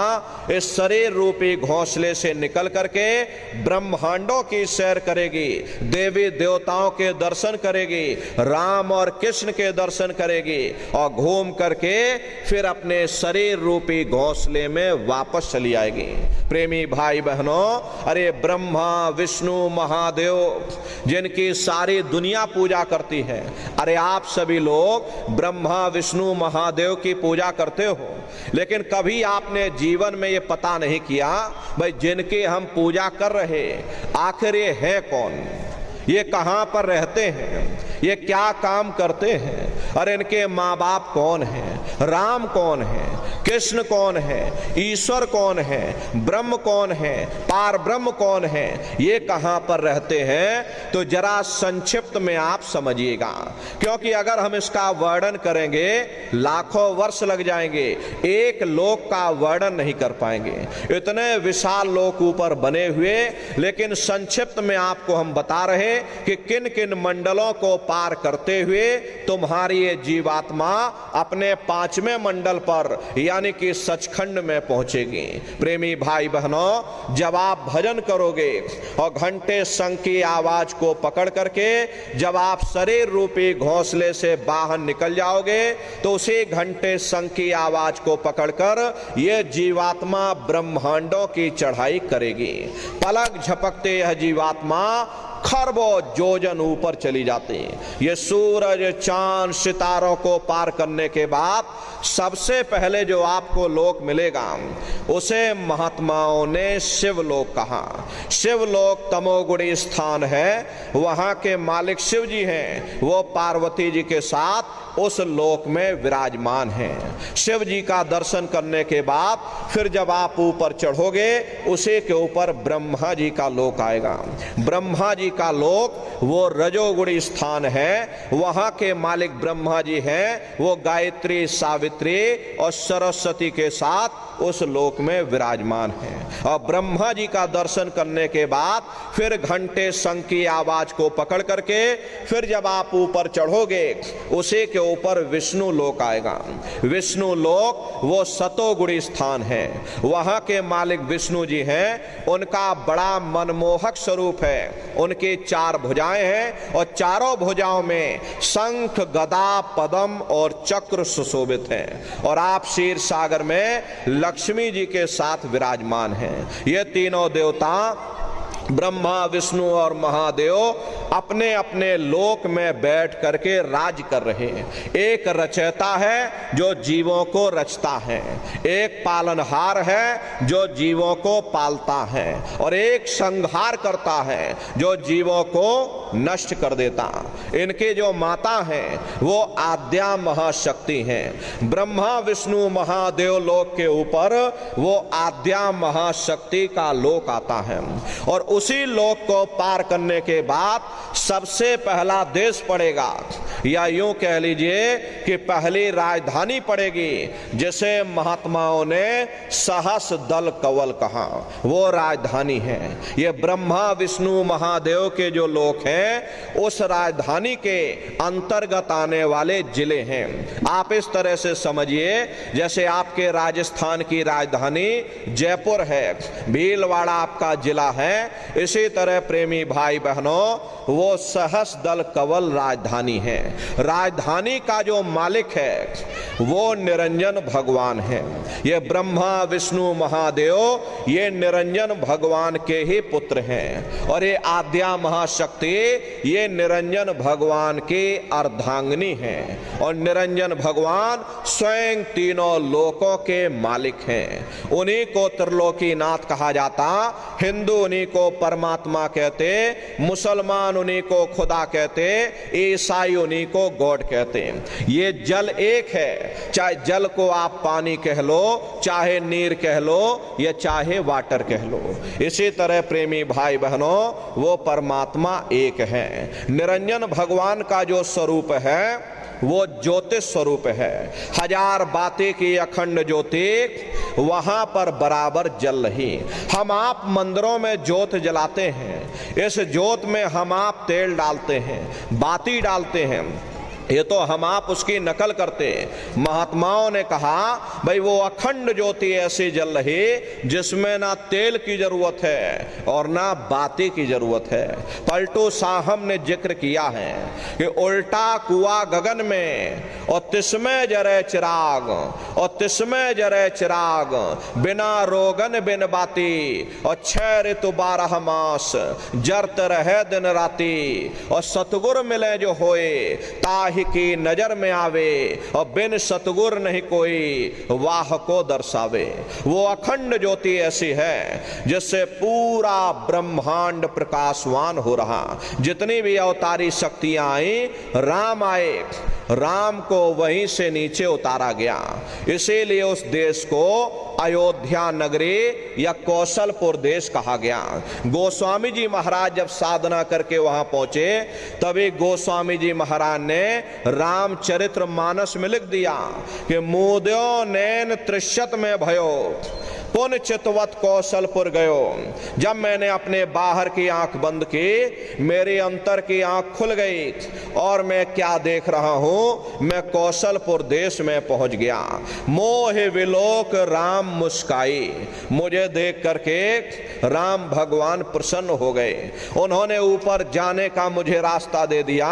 इस शरीर रूपी घोंसले से निकल करके ब्रह्मांडों की सैर करेगी, देवी देवताओं के दर्शन करेगी, राम और कृष्ण के दर्शन करेगी और घूम करके फिर अपने शरीर रूपी घोंसले में वापस चली आएगी। प्रेमी भाई बहनों, अरे ब्रह्मा विष्णु महादेव जिनकी सारी दुनिया पूजा करती है, अरे आप सभी लोग ब्रह्मा विष्णु महादेव की पूजा करते हो, लेकिन कभी आपने जीवन में ये पता नहीं किया भाई जिनकी हम पूजा कर रहे आखिर ये है कौन, ये कहां पर रहते हैं, ये क्या काम करते हैं, और इनके माँ बाप कौन हैं, राम कौन है, कृष्ण कौन है, ईश्वर कौन है, ब्रह्म कौन है, पार ब्रह्म कौन है, ये कहां पर रहते हैं। तो जरा संक्षिप्त में आप समझिएगा, क्योंकि अगर हम इसका वर्णन करेंगे लाखों वर्ष लग जाएंगे, एक लोक का वर्णन नहीं कर पाएंगे। इतने विशाल लोक ऊपर बने हुए, लेकिन संक्षिप्त में आपको हम बता रहे कि किन किन मंडलों को पार करते हुए तुम्हारी ये जीवात्मा अपने 5वें मंडल पर यानी कि सचखंड में पहुंचेगी। प्रेमी भाई बहनों, जब आप भजन करोगे और घंटे शंख की आवाज को पकड़ करके जब आप शरीर रूपी घोंसले से बाहर निकल जाओगे, तो उसी घंटे शंख की आवाज को पकड़कर यह जीवात्मा ब्रह्मांडों की चढ़ाई करेगी। पलक झपकते यह जीवात्मा खरबों योजन ऊपर चली जाती है। ये सूरज चांद सितारों को पार करने के बाद सबसे पहले जो आपको लोक मिलेगा उसे महात्माओं ने शिवलोक कहा। शिवलोक तमोगुणी स्थान है, वहां के मालिक शिव जी हैं, वो पार्वती जी के साथ उस लोक में विराजमान हैं। शिव जी का दर्शन करने के बाद फिर जब आप ऊपर चढ़ोगे, उसी के ऊपर ब्रह्मा जी का लोक आएगा। ब्रह्मा जी का लोक वो रजोगुणी स्थान है, वहां के मालिक ब्रह्मा जी हैं, वो गायत्री सावित्री और सरस्वती के साथ उस लोक में विराजमान हैं। और ब्रह्मा जी का दर्शन करने के बाद फिर घंटे शंख की आवाज को पकड़ करके फिर जब आप ऊपर चढ़ोगे, उसी के ऊपर विष्णु लोक आएगा। विष्णु लोक वो सतोगुणी स्थान है, वहां के मालिक विष्णु जी हैं, उनका बड़ा मनमोहक स्वरूप है, उनके उनके 4 भुजाएं हैं और चारों भुजाओं में शंख, गदा, पद्म और चक्र सुशोभित हैं और आप क्षीर सागर में लक्ष्मी जी के साथ विराजमान हैं। ये तीनों देवता ब्रह्मा, विष्णु और महादेव अपने अपने लोक में बैठ करके राज कर रहे हैं। एक रचयिता है जो जीवों को रचता है, एक पालनहार है जो जीवों को पालता है और एक संहार करता है जो जीवों को नष्ट कर देता। इनके जो माता हैं वो आद्या महाशक्ति हैं। ब्रह्मा, विष्णु, महादेव लोक के ऊपर वो आद्या महाशक्ति का लोक आता है और उसी लोक को पार करने के बाद सबसे पहला देश पड़ेगा, या यूं कह लीजिए कि पहली राजधानी पड़ेगी, जिसे महात्माओं ने सहस दल कवल कहा, वो राजधानी है। ये ब्रह्मा, विष्णु, महादेव के जो लोक हैं उस राजधानी के अंतर्गत आने वाले जिले हैं। आप इस तरह से समझिए जैसे आपके राजस्थान की राजधानी जयपुर है, भीलवाड़ा आपका जिला है, इसी तरह प्रेमी भाई बहनों वो सहस दल कवल राजधानी है। राजधानी का जो मालिक है वो निरंजन भगवान है। ये ब्रह्मा, विष्णु, महादेव ये निरंजन भगवान के ही पुत्र हैं और ये आद्या महाशक्ति ये निरंजन भगवान की अर्धांगिनी हैं और निरंजन भगवान स्वयं तीनों लोकों के मालिक हैं। उन्हीं को त्रिलोकीनाथ कहा जाता, हिंदू उन्हीं को परमात्मा कहते, मुसलमान उन्हीं को खुदा कहते, ईसाई उन्हीं को गॉड कहते हैं। ये जल एक है, चाहे जल को आप पानी कह लो, चाहे नीर कह लो या चाहे वाटर कह लो। इसी तरह प्रेमी भाई बहनों वो परमात्मा एक है। निरंजन भगवान का जो स्वरूप है वो ज्योतिष स्वरूप है। हजार बातें की अखंड ज्योति वहां पर बराबर जल रही। हम आप मंदिरों में ज्योत जलाते हैं, इस ज्योत में हम आप तेल डालते हैं, बाती डालते हैं, ये तो हम आप उसकी नकल करते। महात्माओं ने कहा भाई वो अखंड ज्योति ऐसी जल रही जिसमें ना तेल की जरूरत है और ना बाती की जरूरत है। पलटू साहब ने जिक्र किया है कि उल्टा कुआ गगन में और तिसमें जरे चिराग और तिसमें जरे चिराग, बिना रोगन बिन बाती और 6 ऋतु 12 मास जरत रहे दिन राती और सतगुर मिले जो होए ताहि की नजर में आवे और बिन सतगुर नहीं कोई वाह को दर्शावे। वो अखंड ज्योति ऐसी है जिससे पूरा ब्रह्मांड प्रकाशवान हो रहा। जितनी भी अवतारी शक्तियां आई, राम आए, राम को वहीं से नीचे उतारा गया। इसीलिए उस देश को अयोध्या नगरी या कौशलपुर देश कहा गया। गोस्वामी जी महाराज जब साधना करके वहां पहुंचे तभी गोस्वामी जी महाराज ने रामचरित्र मानस में लिख दिया कि मुद्यो नैन त्रिशत में भयो पुन चितवत कौशलपुर गयो। जब मैंने अपने बाहर की आंख बंद की, मेरी अंतर की आंख खुल गई और मैं क्या देख रहा हूं, मैं कौशलपुर देश में पहुंच गया। मोह विलोक राम मुस्काई, मुझे देख करके राम भगवान प्रसन्न हो गए। उन्होंने ऊपर जाने का मुझे रास्ता दे दिया।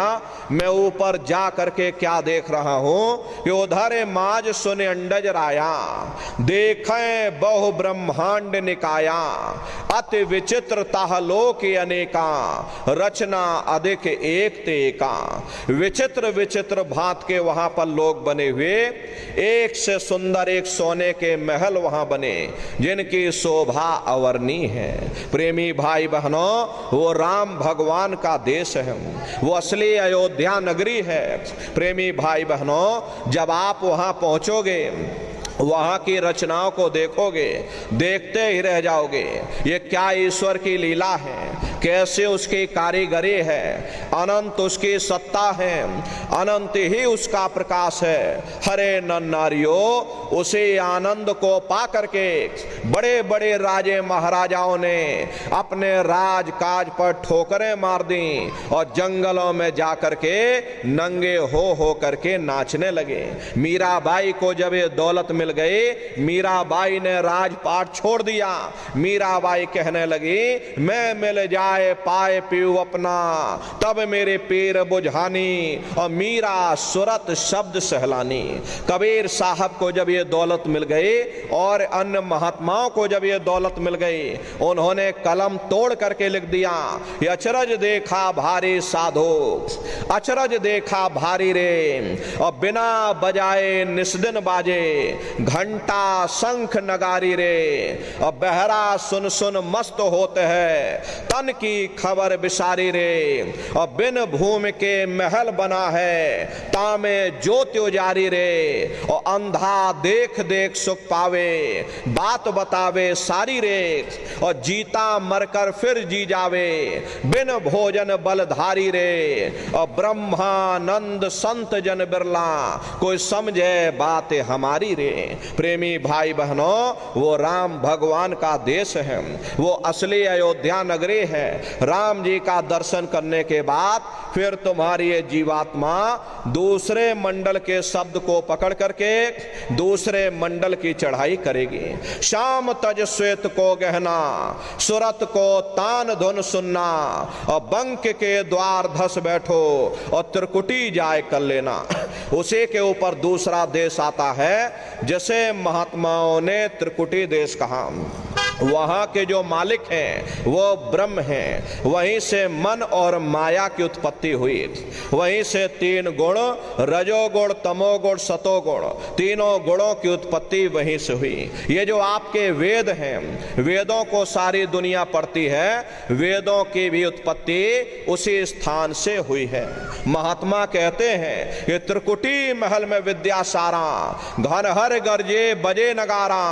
मैं ऊपर जा करके क्या देख रहा हूं कि उधर माज सुने अंडज राया, देखें बहु ब्रह्मांड निकाया, अति विचित्र ताहलोक अनेका, रचना अधिक एक ते एका। विचित्र विचित्र भांत के वहां पर लोग बने हुए, एक से सुंदर एक सोने के महल वहां बने जिनकी शोभा अवर्णीय है। प्रेमी भाई बहनों वो राम भगवान का देश है, वो असली अयोध्या नगरी है। प्रेमी भाई बहनों जब आप वहां पहुंचोगे, वहां की रचनाओं को देखोगे, देखते ही रह जाओगे। ये क्या ईश्वर की लीला है, कैसे उसकी कारीगरी है, अनंत उसकी सत्ता है, अनंत ही उसका प्रकाश है। हरे नर नारियों उसी आनंद को पा करके बड़े बड़े राजे महाराजाओं ने अपने राज काज पर ठोकरें मार दी और जंगलों में जाकर के नंगे हो करके नाचने लगे। मीराबाई को जब ये दौलत मिल गए, मीराबाई ने राजपाट छोड़ दिया। मीराबाई कहने लगी, मैं मिल जाए पाए पीऊ अपना, तब मेरे पीर बुझानी, और मीरा सुरत शब्द सहलानी। कबीर साहब को जब ये दौलत मिल गई और अन्य महात्माओं को जब ये दौलत मिल गई, उन्होंने कलम तोड़ करके लिख दिया, ये अचरज देखा भारी साधो, अचरज देखा भारी रे, और बिना बजाए निस्दिन बाजे, घंटा शंख नगारी रे, और बहरा सुन सुन मस्त होते हैं, तन की खबर बिसारी रे, और बिन भूमि के महल बना है, तामे ज्योति उजारी रे, और अंधा देख देख सुख पावे, बात बतावे सारी रे, और जीता मरकर फिर जी जावे, बिन भोजन बलधारी रे, और ब्रह्मानंद संत जन बिरला, कोई समझे बात हमारी रे। प्रेमी भाई बहनों, वो राम भगवान का देश है, वो असली अयोध्या नगरी है। राम जी का दर्शन करने के बाद फिर तुम्हारी ये जीवात्मा दूसरे मंडल के शब्द को पकड़ करके दूसरे मंडल की चढ़ाई करेगी। शाम तज श्वेत को गहना, सुरत को तान धुन सुनना, और बंक के द्वार धस बैठो, और त्रिकुटी जाए कर लेना। उसी के ऊपर दूसरा देश आता है जैसे महात्माओं ने त्रिकुटी देश कहा। वहां के जो मालिक हैं वो ब्रह्म हैं, वहीं से मन और माया की उत्पत्ति हुई, वहीं से तीन गुण रजोगुण तमोगुण सतोगुण, तीनों गुणों की उत्पत्ति वहीं से हुई। ये जो आपके वेद हैं, वेदों को सारी दुनिया पढ़ती है, वेदों की भी उत्पत्ति उसी स्थान से हुई है। महात्मा कहते हैं कि त्रिकुटी महल में विद्या सारा, घनहर गरजे बजे नगारा,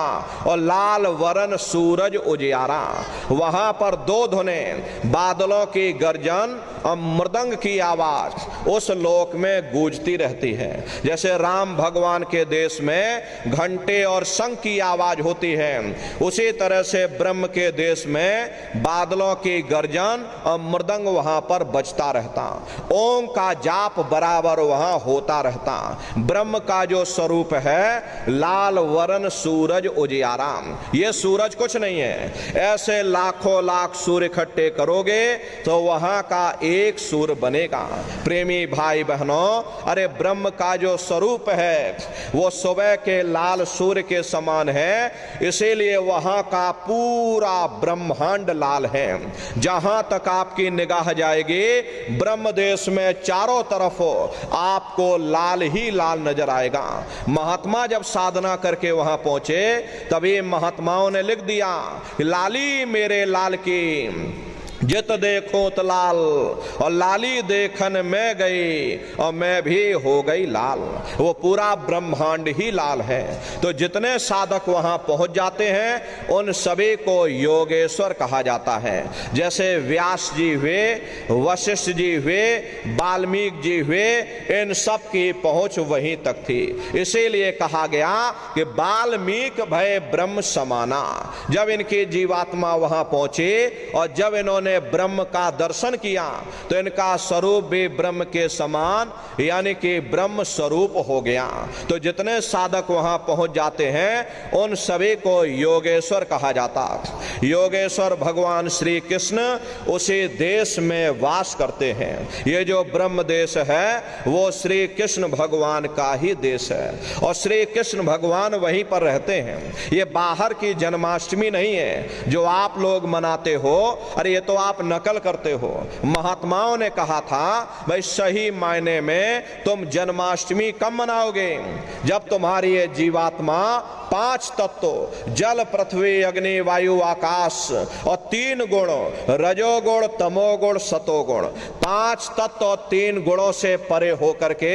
और लाल वरन सूरज उजियारा। वहां पर दो धुने, बादलों की गर्जन और मृदंग की आवाज उस लोक में गूंजती रहती है। जैसे राम भगवान के देश में घंटे और शंख की आवाज होती है, उसी तरह से ब्रह्म के देश में बादलों की गर्जन और मृदंग वहां पर बजता रहता, ओम का जाप बराबर वहां होता रहता। ब्रह्म का जो स्वरूप है लाल वरण सूरज उजियारा, ये सूरज कुछ नहीं है, ऐसे लाखों लाख सूर्य इकट्ठे करोगे तो वहां का एक सूर्य बनेगा। प्रेमी भाई बहनों, अरे ब्रह्म का जो स्वरूप है वो सुबह के लाल सूर्य के समान है, इसीलिए वहां का पूरा ब्रह्मांड लाल है। जहां तक आपकी निगाह जाएगी ब्रह्म देश में चारों तरफ आपको लाल ही लाल नजर आएगा। महात्मा जब साधना करके वहां पहुंचे तभी महात्माओं ने लिख दिया, लाली मेरे लाल की जित देखो तो लाल, और लाली देखन में गई और मैं भी हो गई लाल। वो पूरा ब्रह्मांड ही लाल है। तो जितने साधक वहां पहुंच जाते हैं उन सभी को योगेश्वर कहा जाता है। जैसे व्यास जी हुए, वशिष्ठ जी हुए, वाल्मीकि जी हुए, इन सब की पहुंच वहीं तक थी। इसीलिए कहा गया कि वाल्मीकि भय ब्रह्म समाना। जब इनकी जीवात्मा वहां पहुंची और जब इन्होंने ब्रह्म का दर्शन किया तो इनका स्वरूप भी ब्रह्म के समान यानी कि ब्रह्म स्वरूप हो गया। तो जितने साधक वहां पहुंच जाते हैं उन सभी को योगेश्वर कहा जाता। योगेश्वर भगवान श्री कृष्ण उसी देश में वास करते हैं। ये जो ब्रह्म देश है वो श्री कृष्ण भगवान का ही देश है और श्री कृष्ण भगवान वहीं पर रहते हैं। ये बाहर की जन्माष्टमी नहीं है जो आप लोग मनाते हो, अरे ये तो आप नकल करते हो। महात्माओं ने कहा था भाई सही मायने में तुम जन्माष्टमी कब मनाओगे? जब तुम्हारी ये जीवात्मा 5 तत्व जल पृथ्वी अग्नि वायु आकाश और 3 गुण रजोगुण तमोगुण सतोगुण 5 तत्व और 3 गुणों से परे होकर के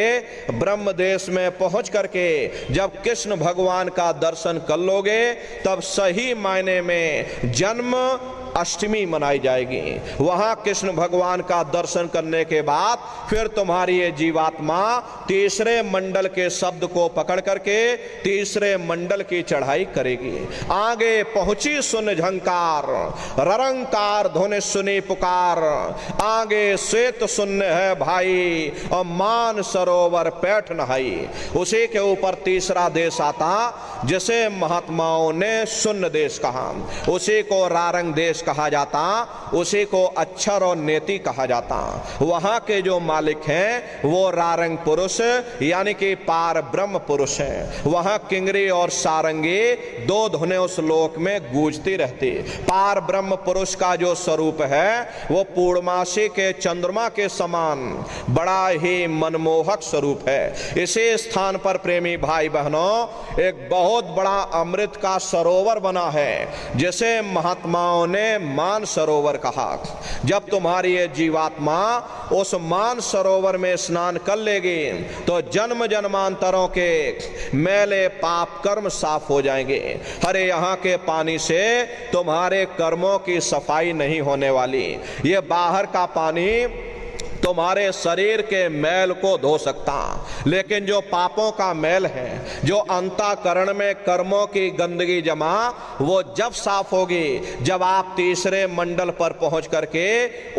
ब्रह्म देश में पहुंच करके जब कृष्ण भगवान का दर्शन कर लोगे तब सही मायने में जन्म अष्टमी मनाई जाएगी। वहां कृष्ण भगवान का दर्शन करने के बाद फिर तुम्हारी ये जीवात्मा तीसरे मंडल के शब्द को पकड़ करके तीसरे मंडल की चढ़ाई करेगी। आगे पहुंची सुन झंकार, ररंकार धुन सुनी पुकार, आगे श्वेत शून्य है भाई और मान सरोवर पैठ नहाई। उसी के ऊपर तीसरा देश आता जिसे महात्माओं ने शून्य देश कहा, उसी को रारंग देश कहा जाता, उसी को अक्षर और नेति कहा जाता। वहां के जो मालिक हैं वो रारंग पुरुष यानी कि पार ब्रह्म पुरुष हैं। वहां किंगरी और सारंगी दो धुनें उस लोक में गूंजती रहती। पार ब्रह्म पुरुष का जो स्वरूप है वो पूर्णमासी के चंद्रमा के समान बड़ा ही मनमोहक स्वरूप है। इसी स्थान पर प्रेमी भाई बहनों एक बहुत बड़ा अमृत का सरोवर बना है जिसे महात्माओं ने मान सरोवर कहा। जब तुम्हारी ये जीवात्मा उस मान सरोवर में स्नान कर लेगी तो जन्म जन्मांतरों के मैले पाप कर्म साफ हो जाएंगे। अरे यहाँ के पानी से तुम्हारे कर्मों की सफाई नहीं होने वाली। ये बाहर का पानी तुम्हारे शरीर के मैल को धो सकता, लेकिन जो पापों का मैल है, जो अंतःकरण में कर्मों की गंदगी जमा, वो जब साफ होगी जब आप तीसरे मंडल पर पहुंच करके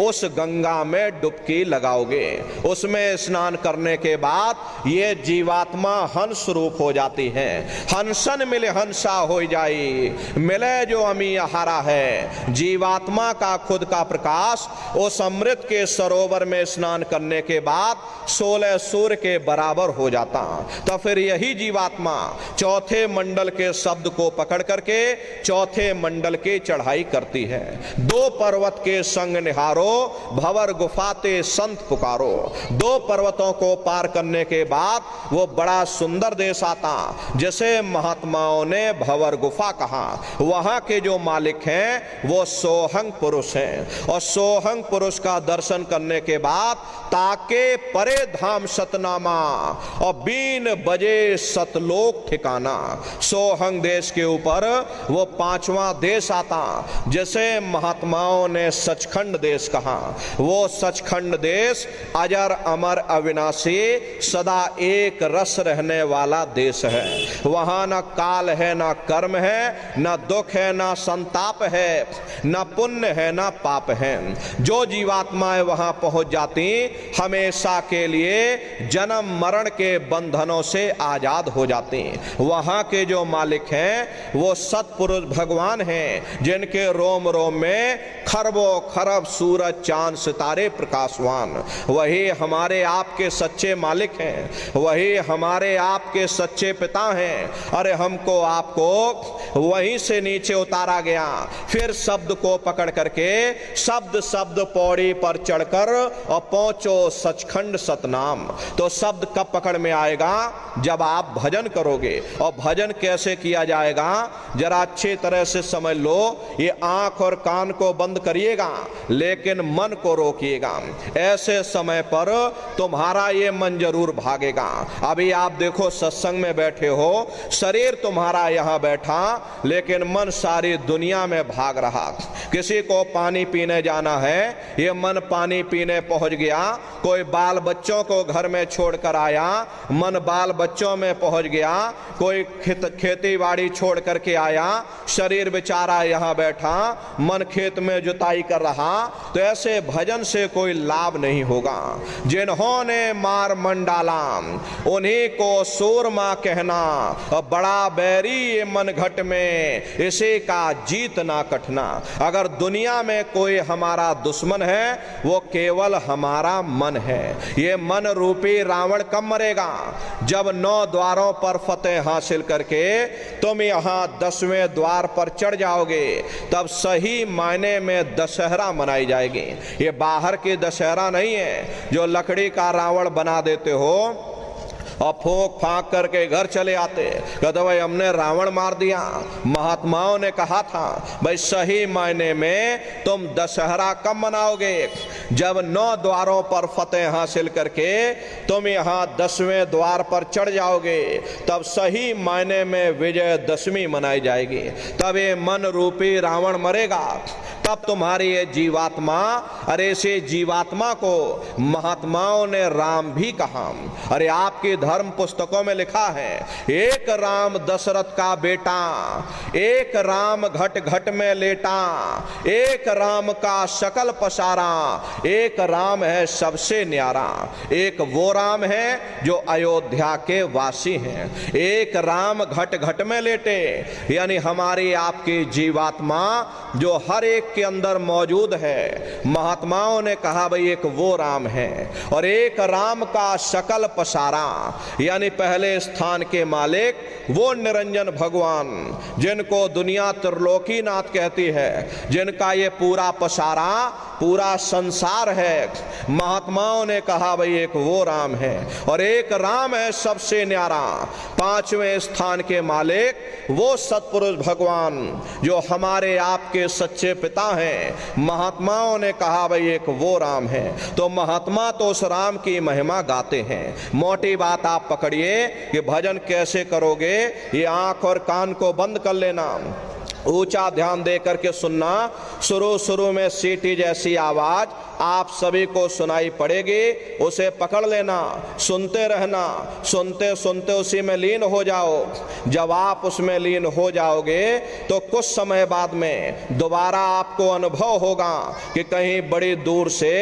उस गंगा में डुबकी लगाओगे। उसमें स्नान करने के बाद ये जीवात्मा हंस रूप हो जाती है। हंसन मिले हंसा हो जाई, मिले जो अमी हारा है। जीवात्मा का खुद का प्रकाश उस अमृत के सरोवर में स्नान करने के बाद 16 सूर्य के बराबर हो जाता। तो फिर यही जीवात्मा चौथे मंडल के शब्द को पकड़ करके चौथे मंडल की चढ़ाई करती है। दो पर्वत के संग निहारो, भंवर गुफाते संत पुकारो। दो पर्वतों को पार करने के बाद वो बड़ा सुंदर देश आता जिसे महात्माओं ने भंवर गुफा कहा। वहां के जो मालिक हैं वो सोहंग पुरुष हैं और सोहंग पुरुष का दर्शन करने के बाद ताके परे धाम सतनामा और बीन बजे सतलोक ठिकाना। सोहंग देश के ऊपर वो पांचवा देश आता जैसे महात्माओं ने सचखंड देश कहा। वो सचखंड देश अजर अमर अविनाशी सदा एक रस रहने वाला देश है। वहां न काल है, न कर्म है, न दुख है, न संताप है, न पुण्य है, न पाप है। जो जीवात्माएं वहां पहुंच जाती हमेशा के लिए जन्म मरण के बंधनों से आजाद हो जाते हैं। वहां के जो मालिक हैं वो सतपुरुष भगवान हैं जिनके रोम रोम में खरबों खरब सूरज चांद सितारे प्रकाशवान। वही हमारे आपके सच्चे मालिक हैं, वही हमारे आपके सच्चे पिता हैं। अरे हमको आपको वहीं से नीचे उतारा गया, फिर शब्द को पकड़ करके शब्द शब्द पौड़ी पर चढ़कर और पहुंचो सचखंड सतनाम। तो शब्द कब पकड़ में आएगा? जब आप भजन करोगे। और भजन कैसे किया जाएगा जरा अच्छी तरह से समझ लो। ये आंख और कान को बंद करिएगा लेकिन मन को रोकिएगा। ऐसे समय पर तुम्हारा ये मन जरूर भागेगा। अभी आप देखो सत्संग में बैठे हो, शरीर तुम्हारा यहां बैठा लेकिन मन सारी दुनिया में भाग रहा। किसी को पानी पीने जाना है, ये मन पानी पीने पहुंच गया। कोई बाल बच्चों को घर में छोड़कर आया, मन बाल बच्चों में पहुंच गया। कोई खेती बाड़ी छोड़ करके आया, शरीर बेचारा यहां बैठा, मन खेत में जुताई कर रहा। तो ऐसे भजन से कोई लाभ नहीं होगा। जिन्होंने मार मन डाला उन्हीं को सूरमा कहना, बड़ा बैरी ये मन घट में इसी का जीत ना कटना। अगर दुनिया में कोई हमारा दुश्मन है वो केवल हमारा मन है। ये मन रूपी रावण कब मरेगा? जब 9 द्वारों पर फतेह हासिल करके तुम यहां 10वें द्वार पर चढ़ जाओगे, तब सही मायने में दशहरा मनाई जाएगी। ये बाहर की दशहरा नहीं है जो लकड़ी का रावण बना देते हो और फूंक फांक करके घर चले आते, कहते भाई हमने रावण मार दिया। महात्माओं ने कहा था भाई सही मायने में तुम दशहरा कब मनाओगे? जब 9 द्वारों पर फतेह हासिल करके तुम यहाँ 10वें द्वार पर चढ़ जाओगे, तब सही मायने में विजयदशमी मनाई जाएगी। तब ये मन रूपी रावण मरेगा, तब तुम्हारी ये जीवात्मा, अरे इसे जीवात्मा को महात्माओं ने राम भी कहा। अरे आपकी धर्म पुस्तकों में लिखा है, एक राम दशरथ का बेटा, एक राम घट घट में लेटा, एक राम का शकल पसारा, एक राम है सबसे न्यारा। एक वो राम है जो अयोध्या के वासी हैं, एक राम घट घट में लेटे, यानी हमारी आपकी जीवात्मा जो हर एक के अंदर मौजूद है। महात्माओं ने कहा भाई एक वो राम है। और एक राम का शकल पसारा, यानी पहले स्थान के मालिक वो निरंजन भगवान, जिनको दुनिया त्रिलोकीनाथ कहती है, जिनका ये पूरा पसारा पूरा संसार है। महात्माओं ने कहा भाई एक वो राम है। और एक राम है सबसे न्यारा, पांचवें स्थान के मालिक वो सतपुरुष भगवान जो हमारे आपके सच्चे पिता हैं। महात्माओं ने कहा भाई एक वो राम है। तो महात्मा तो उस राम की महिमा गाते हैं। मोटी बात आप पकड़िए कि भजन कैसे करोगे, ये आंख और कान को बंद कर लेना, ऊंचा ध्यान दे करके सुनना। शुरू में सीटी जैसी आवाज आप सभी को सुनाई पड़ेगी, उसे पकड़ लेना, सुनते रहना, सुनते सुनते उसी में लीन हो जाओ। जब आप उसमें लीन हो जाओगे तो कुछ समय बाद में दोबारा आपको अनुभव होगा कि कहीं बड़ी दूर से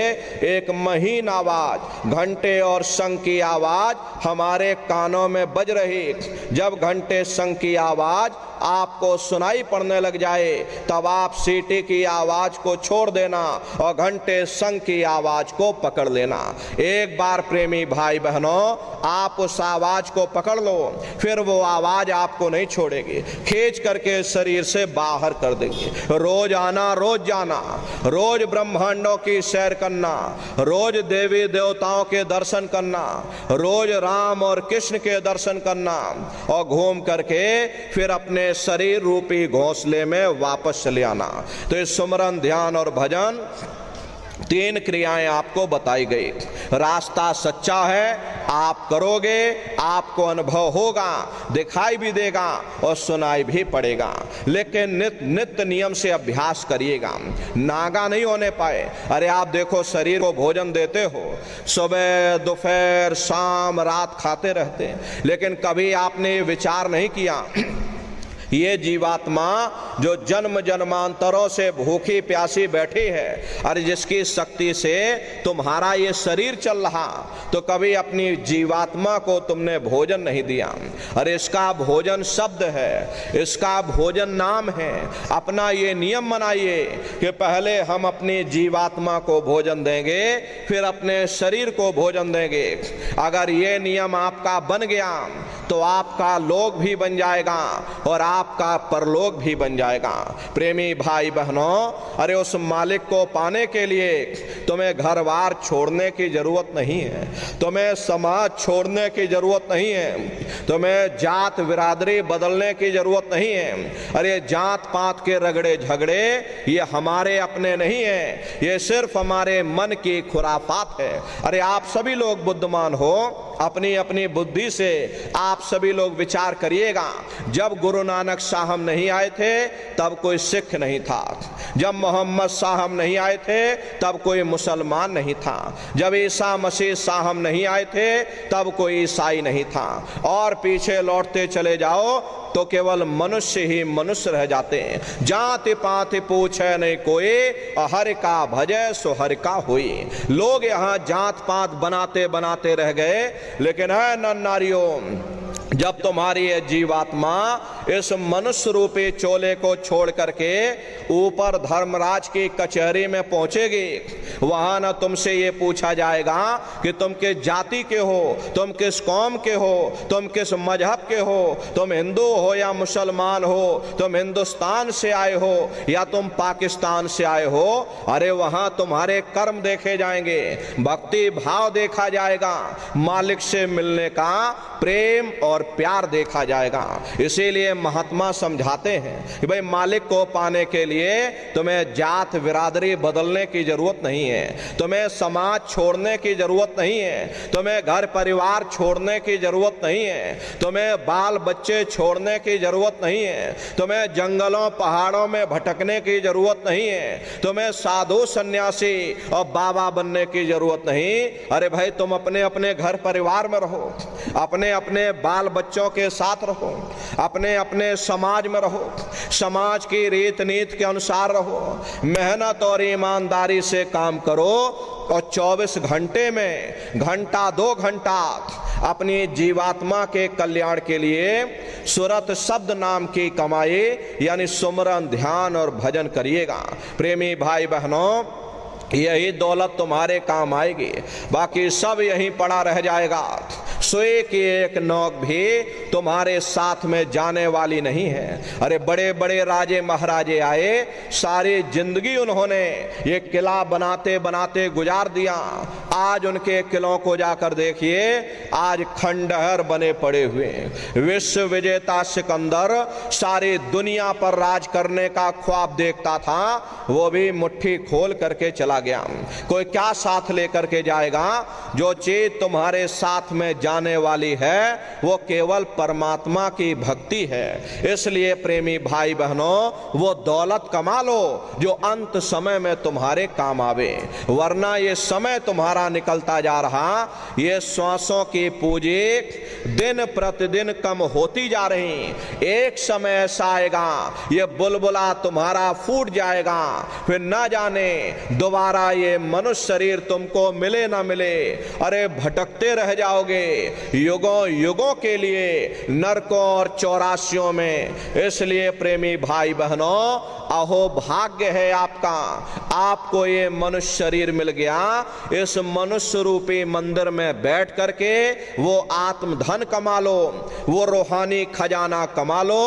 एक महीन आवाज, घंटे और शंख की आवाज हमारे कानों में बज रही। जब घंटे शंख की आवाज आपको सुनाई पड़ने लग जाए तब आप सीटी की आवाज को छोड़ देना और घंटे शंख की आवाज को पकड़ लेना। एक बार प्रेमी भाई बहनों आप उस आवाज को पकड़ लो, फिर वो आवाज आपको नहीं छोड़ेगी, खींच करके शरीर से बाहर कर देगी। रोज आना, रोज जाना, रोज ब्रह्मांडों की सैर करना, रोज देवी देवताओं के दर्शन करना, रोज राम और कृष्ण के दर्शन करना, और घूम करके फिर अपने शरीर रूपी घोंसले में वापस चले आना। तो इस सुमरन, ध्यान और भजन तीन क्रियाएं आपको बताई गई। रास्ता सच्चा है, आप करोगे आपको अनुभव होगा, दिखाई भी देगा और सुनाई भी पड़ेगा। लेकिन नित्य नियम से अभ्यास करिएगा, नागा नहीं होने पाए। अरे आप देखो शरीर को भोजन देते हो, सुबह दोपहर शाम रात खाते रहते हैं, लेकिन कभी आपने विचार नहीं किया ये जीवात्मा जो जन्म जन्मांतरों से भूखी प्यासी बैठी है, और जिसकी शक्ति से तुम्हारा ये शरीर चल रहा, तो कभी अपनी जीवात्मा को तुमने भोजन नहीं दिया। अरे इसका भोजन शब्द है, इसका भोजन नाम है। अपना ये नियम बनाइए कि पहले हम अपनी जीवात्मा को भोजन देंगे, फिर अपने शरीर को भोजन देंगे। अगर ये नियम आपका बन गया तो आपका लोक भी बन जाएगा और आपका परलोक भी बन जाएगा। प्रेमी भाई बहनों, अरे उस मालिक को पाने के लिए तुम्हें घर बार छोड़ने की जरूरत नहीं है, तुम्हें समाज छोड़ने की जरूरत नहीं है, तुम्हें जात बिरादरी बदलने की जरूरत नहीं है। अरे जात पात के रगड़े झगड़े ये हमारे अपने नहीं है, ये सिर्फ हमारे मन की खुराफात है। अरे आप सभी लोग बुद्धिमान हो, अपनी अपनी बुद्धि से आप सभी लोग विचार करिएगा। जब गुरु नानक साहब नहीं आए थे तब कोई सिख नहीं था, जब मोहम्मद साहब नहीं आए थे तब कोई मुसलमान नहीं था, जब ईसा मसीह साहब नहीं आए थे तब कोई ईसाई नहीं था, और पीछे लौटते चले जाओ तो केवल मनुष्य ही मनुष्य रह जाते हैं। जाति पाति पूछे नहीं कोई, हर का भजे सो हर का हुई। लोग यहाँ जात पात बनाते बनाते रह गए, लेकिन है नर नारियों, जब तुम्हारी ये जीवात्मा इस मनुष्य रूपी चोले को छोड़ करके ऊपर धर्मराज की कचहरी में पहुंचेगी, वहां न तुमसे ये पूछा जाएगा कि तुम किस जाति के हो, तुम किस कौम के हो, तुम किस मजहब के हो, तुम हिंदू हो या मुसलमान हो, तुम हिंदुस्तान से आए हो या तुम पाकिस्तान से आए हो। अरे वहां तुम्हारे कर्म देखे जाएंगे, भक्ति भाव देखा जाएगा, मालिक से मिलने का प्रेम और प्यार देखा जाएगा। इसीलिए महात्मा समझाते हैं कि भाई मालिक को पाने के लिए तुम्हें जात बिरादरी बदलने की जरूरत नहीं है, तुम्हें समाज छोड़ने की जरूरत नहीं है, तुम्हें घर परिवार छोड़ने की जरूरत नहीं है, तुम्हें बाल बच्चे छोड़ने की जरूरत नहीं है, तुम्हें जंगलों पहाड़ों में भटकने की जरूरत नहीं है, तुम्हें साधु सन्यासी और बाबा बनने की जरूरत नहीं। अरे भाई तुम अपने अपने घर परिवार में रहो, अपने अपने बाल बच्चों के साथ रहो, अपने अपने समाज में रहो, समाज की रीत नीति के अनुसार रहो, मेहनत और ईमानदारी से काम करो और 24 घंटे में घंटा 2 घंटा अपनी जीवात्मा के कल्याण के लिए सुरत शब्द नाम की कमाई यानी सुमरन ध्यान और भजन करिएगा। प्रेमी भाई बहनों, यही दौलत तुम्हारे काम आएगी, बाकी सब यहीं पड़ा रह जाएगा। सोए की एक नोक भी तुम्हारे साथ में जाने वाली नहीं है। अरे बड़े बड़े राजे महाराजे आए, सारी जिंदगी उन्होंने ये किला बनाते बनाते गुजार दिया। आज उनके किलों को जाकर देखिए, आज खंडहर बने पड़े हुए। विश्व विजेता सिकंदर सारी दुनिया पर राज करने का ख्वाब देखता था, वो भी मुट्ठी खोल करके चला गया। कोई क्या साथ लेकर के जाएगा? जो चीज तुम्हारे साथ में जाने वाली है वो केवल परमात्मा की भक्ति है। इसलिए प्रेमी भाई बहनों, वो दौलत कमा लो जो अंत समय में तुम्हारे काम आवे, वरना ये समय तुम्हारा निकलता जा रहा, ये श्वासों की पूंजी दिन प्रतिदिन कम होती जा रही। एक समय ऐसा आएगा ये बुलबुला तुम्हारा फूट जाएगा, फिर ना जाने दोबारा ये मनुष्य शरीर तुमको मिले ना मिले। अरे भटकते रह जाओगे युगों युगों के लिए नरकों और चौरासियों में। इसलिए प्रेमी भाई बहनों, अहो भाग्य है आपका, आपको ये मनुष्य शरीर मिल गया। इस मनुष्य रूपी मंदिर में बैठ करके वो आत्म धन कमा लो, वो रूहानी खजाना कमा लो,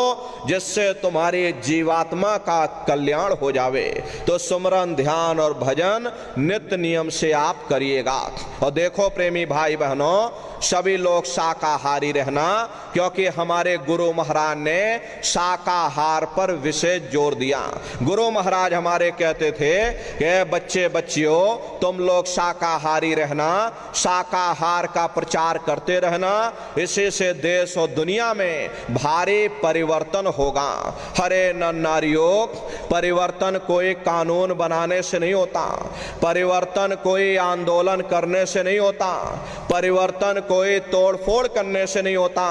जिससे तुम्हारी जीवात्मा का कल्याण हो जावे। तो सुमरन ध्यान और भजन नित्य नियम से आप करिएगा। और देखो प्रेमी भाई बहनों, सभी लोग शाकाहारी रहना, क्योंकि हमारे गुरु महाराज ने शाकाहार पर विशेष जोर दिया। गुरु महाराज हमारे कहते थे कि बच्चे बच्चियों तुम लोग शाकाहारी रहना, शाकाहार का प्रचार करते रहना, इसी से देश और दुनिया में भारी परिवर्तन होगा। हरे नर नारियों, परिवर्तन कोई कानून बनाने से नहीं होता, परिवर्तन कोई आंदोलन करने से नहीं होता, परिवर्तन कोई तोड़फोड़ करने से नहीं होता।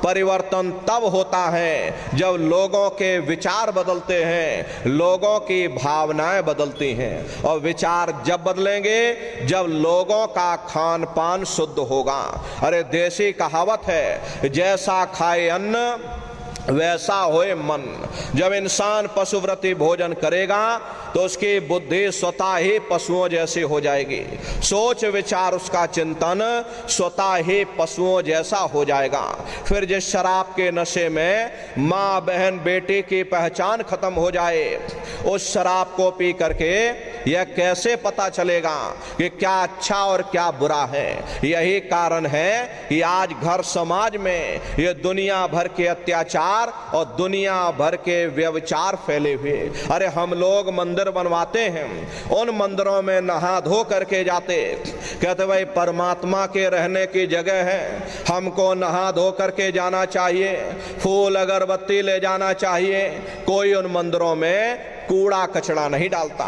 परिवर्तन तब होता है जब लोगों के विचार बदलते हैं, लोगों की भावनाएं बदलती हैं। और विचार जब बदलेंगे जब लोगों का खान पान शुद्ध होगा। अरे देसी कहावत है, जैसा खाए अन्न वैसा होए मन। जब इंसान पशुव्रती भोजन करेगा तो उसकी बुद्धि स्वतः ही पशुओं जैसी हो जाएगी, सोच विचार उसका चिंतन स्वतः ही पशुओं जैसा हो जाएगा। फिर जिस शराब के नशे में माँ बहन बेटी की पहचान खत्म हो जाए, उस शराब को पी करके यह कैसे पता चलेगा कि क्या अच्छा और क्या बुरा है? यही कारण है कि आज घर समाज में ये दुनिया भर के अत्याचार और दुनिया भर के व्यभिचार फैले हुए। अरे हम लोग मंदिर बनवाते हैं, उन मंदिरों में नहा धो करके जाते, कहते भाई परमात्मा के रहने की जगह है, हमको नहा धो करके जाना चाहिए, फूल अगरबत्ती ले जाना चाहिए। कोई उन मंदिरों में कूड़ा कचड़ा नहीं डालता।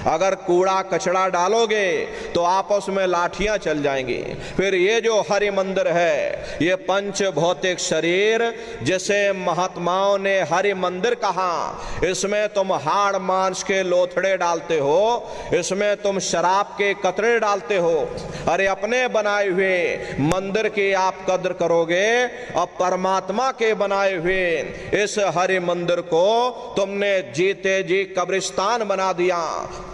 अगर कूड़ा कचड़ा डालोगे तो आपस में लाठियां चल जाएंगी। फिर ये जो हरि मंदिर है, ये पंच भौतिक शरीर जिसे महात्माओं ने हरि मंदिर कहा, इसमें तुम हाड़ मांस के लोथड़े डालते हो, इसमें तुम शराब के कतरे डालते हो। अरे अपने बनाए हुए मंदिर की आप कद्र करोगे और परमात्मा के बनाए हुए इस हरि मंदिर को तुमने जीते जी कब्रिस्तान बना दिया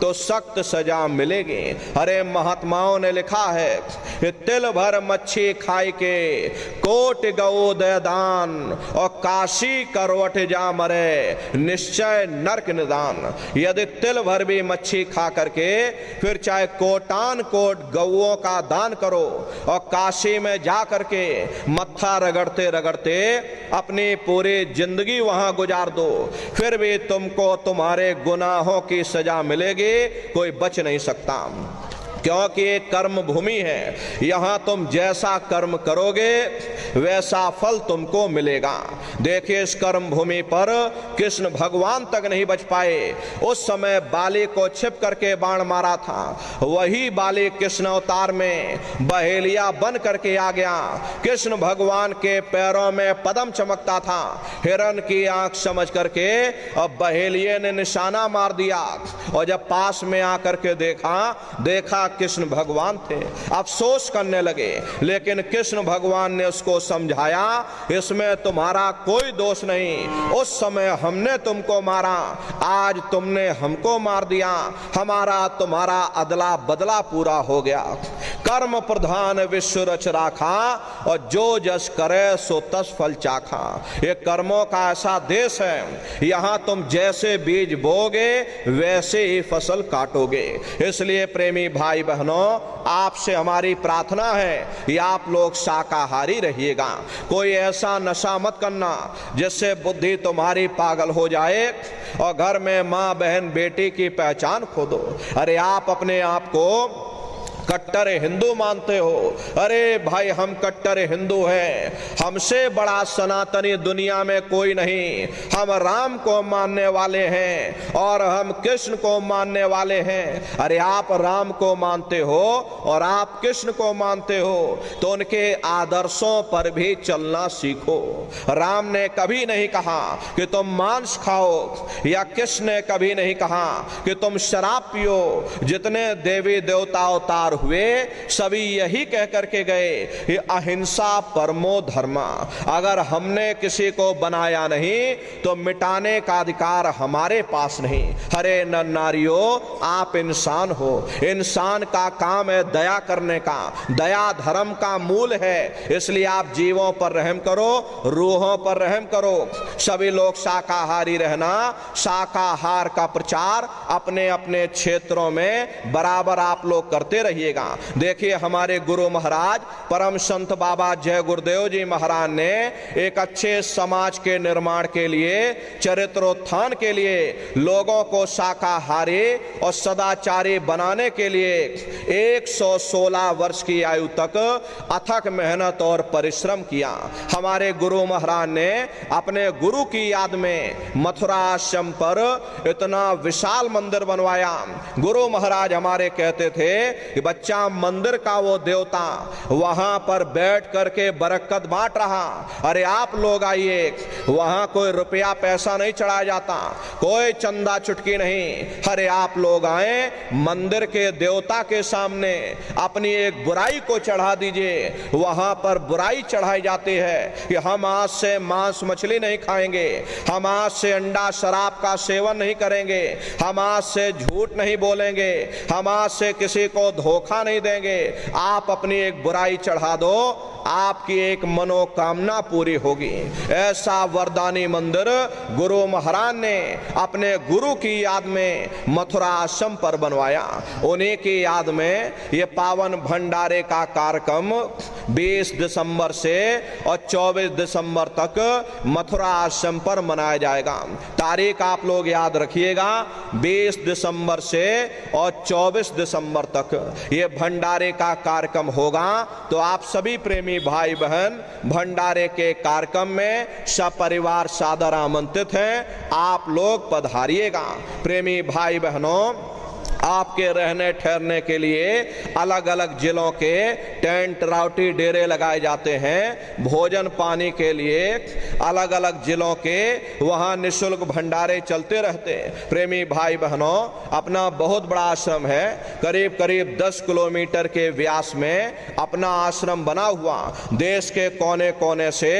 तो सख्त सजा मिलेगी। अरे महात्माओं ने लिखा है कि तिल भर मच्छी खाई के कोट गौ दय दान और काशी करवट जा मरे निश्चय नरक निदान। यदि तिल भर भी मच्छी खा करके फिर चाहे कोटान कोट गौओं का दान करो और काशी में जा करके मत्था रगड़ते रगड़ते अपनी पूरी जिंदगी वहां गुजार दो, फिर भी तुमको तुम्हारे गुनाहों की सजा मिलेगी, कोई बच नहीं सकता। क्योंकि ये कर्म भूमि है, यहां तुम जैसा कर्म करोगे वैसा फल तुमको मिलेगा। देखिए इस कर्म भूमि पर कृष्ण भगवान तक नहीं बच पाए। उस समय बाली को छिप करके बाण मारा था, वही बाली कृष्ण अवतार में बहेलिया बन करके आ गया। कृष्ण भगवान के पैरों में पद्म चमकता था, हिरण की आंख समझ करके अब बहेलिये ने निशाना मार दिया और जब पास में आकर के देखा कृष्ण भगवान थे, अफसोस करने लगे। लेकिन कृष्ण भगवान ने उसको समझाया, इसमें तुम्हारा कोई दोष नहीं, उस समय हमने तुमको मारा, आज तुमने हमको मार दिया, हमारा तुम्हारा अदला बदला पूरा हो गया। कर्म प्रधान विश्व रच राखा और जो जस करे सो तस फल चाखा। ये कर्मों का ऐसा देश है, यहां तुम जैसे बीज बोगे वैसे ही फसल काटोगे। इसलिए प्रेमी भाई बहनों, आपसे हमारी प्रार्थना है कि आप लोग शाकाहारी रहिएगा। कोई ऐसा नशा मत करना जिससे बुद्धि तुम्हारी पागल हो जाए और घर में माँ बहन बेटी की पहचान खो दो। अरे आप अपने आप को कट्टर हिंदू मानते हो, अरे भाई हम कट्टर हिंदू हैं, हमसे बड़ा सनातनी दुनिया में कोई नहीं, हम राम को मानने वाले हैं और हम कृष्ण को मानने वाले हैं। अरे आप राम को मानते हो और आप कृष्ण को मानते हो तो उनके आदर्शों पर भी चलना सीखो। राम ने कभी नहीं कहा कि तुम मांस खाओ या कृष्ण ने कभी नहीं कहा कि तुम शराब पियो। जितने देवी देवता अवतार हुए सभी यही कह करके गए कि अहिंसा परमो धर्मा। अगर हमने किसी को बनाया नहीं तो मिटाने का अधिकार हमारे पास नहीं। हरे नर नारियों, आप इंसान हो, इंसान का काम है दया करने का, दया धर्म का मूल है। इसलिए आप जीवों पर रहम करो, रूहों पर रहम करो। सभी लोग शाकाहारी रहना, शाकाहार का प्रचार अपने अपने क्षेत्रों में बराबर आप लोग करते रहिए। देखिए हमारे गुरु महाराज परम संत बाबा जय गुरुदेव जी महाराज ने एक अच्छे समाज के निर्माण के लिए, चरित्रोत्थान के लिए, लोगों को शाकाहारी और सदाचारी बनाने के लिए 116 वर्ष की आयु तक अथक मेहनत और परिश्रम किया। हमारे गुरु महाराज ने अपने गुरु की याद में मथुरा आश्रम पर इतना विशाल मंदिर बनवाया। गुरु महाराज हमारे कहते थे कि बच्चा मंदिर का वो देवता वहां पर बैठ करके बरकत बांट रहा। अरे आप लोग आइए, वहां कोई रुपया पैसा नहीं चढ़ाया जाता, कोई चंदा चुटकी नहीं। अरे आप लोग आए, मंदिर के देवता के सामने अपनी एक बुराई को चढ़ा दीजिए। वहां पर बुराई चढ़ाई जाती है कि हम आज से मांस मछली नहीं खाएंगे, हम आज से अंडा शराब का सेवन नहीं करेंगे, हम आज से झूठ नहीं बोलेंगे, हम आज से किसी को धोखा नहीं देंगे। आप अपनी एक बुराई चढ़ा दो, आपकी एक मनोकामना पूरी होगी। ऐसा वरदानी मंदिर गुरु महाराज ने अपने गुरु की याद में मथुरा आश्रम पर बनवाया। उन्हीं की याद में ये पावन भंडारे का कार्यक्रम 20 दिसंबर से और 24 दिसंबर तक मथुरा आश्रम पर मनाया जाएगा। तारीख आप लोग याद रखिएगा, 20 दिसंबर से और 24 दिसंबर तक ये भंडारे का कार्यक्रम होगा। तो आप सभी प्रेमी भाई बहन भंडारे के कार्यक्रम में सपरिवार सादर आमंत्रित हैं, आप लोग पधारिएगा। प्रेमी भाई बहनों, आपके रहने ठहरने के लिए अलग अलग जिलों के टेंट राउटी डेरे लगाए जाते हैं। भोजन पानी के लिए अलग अलग जिलों के वहां निःशुल्क भंडारे चलते रहते हैं। प्रेमी भाई बहनों, अपना बहुत बड़ा आश्रम है, करीब करीब 10 किलोमीटर के व्यास में अपना आश्रम बना हुआ। देश के कोने कोने से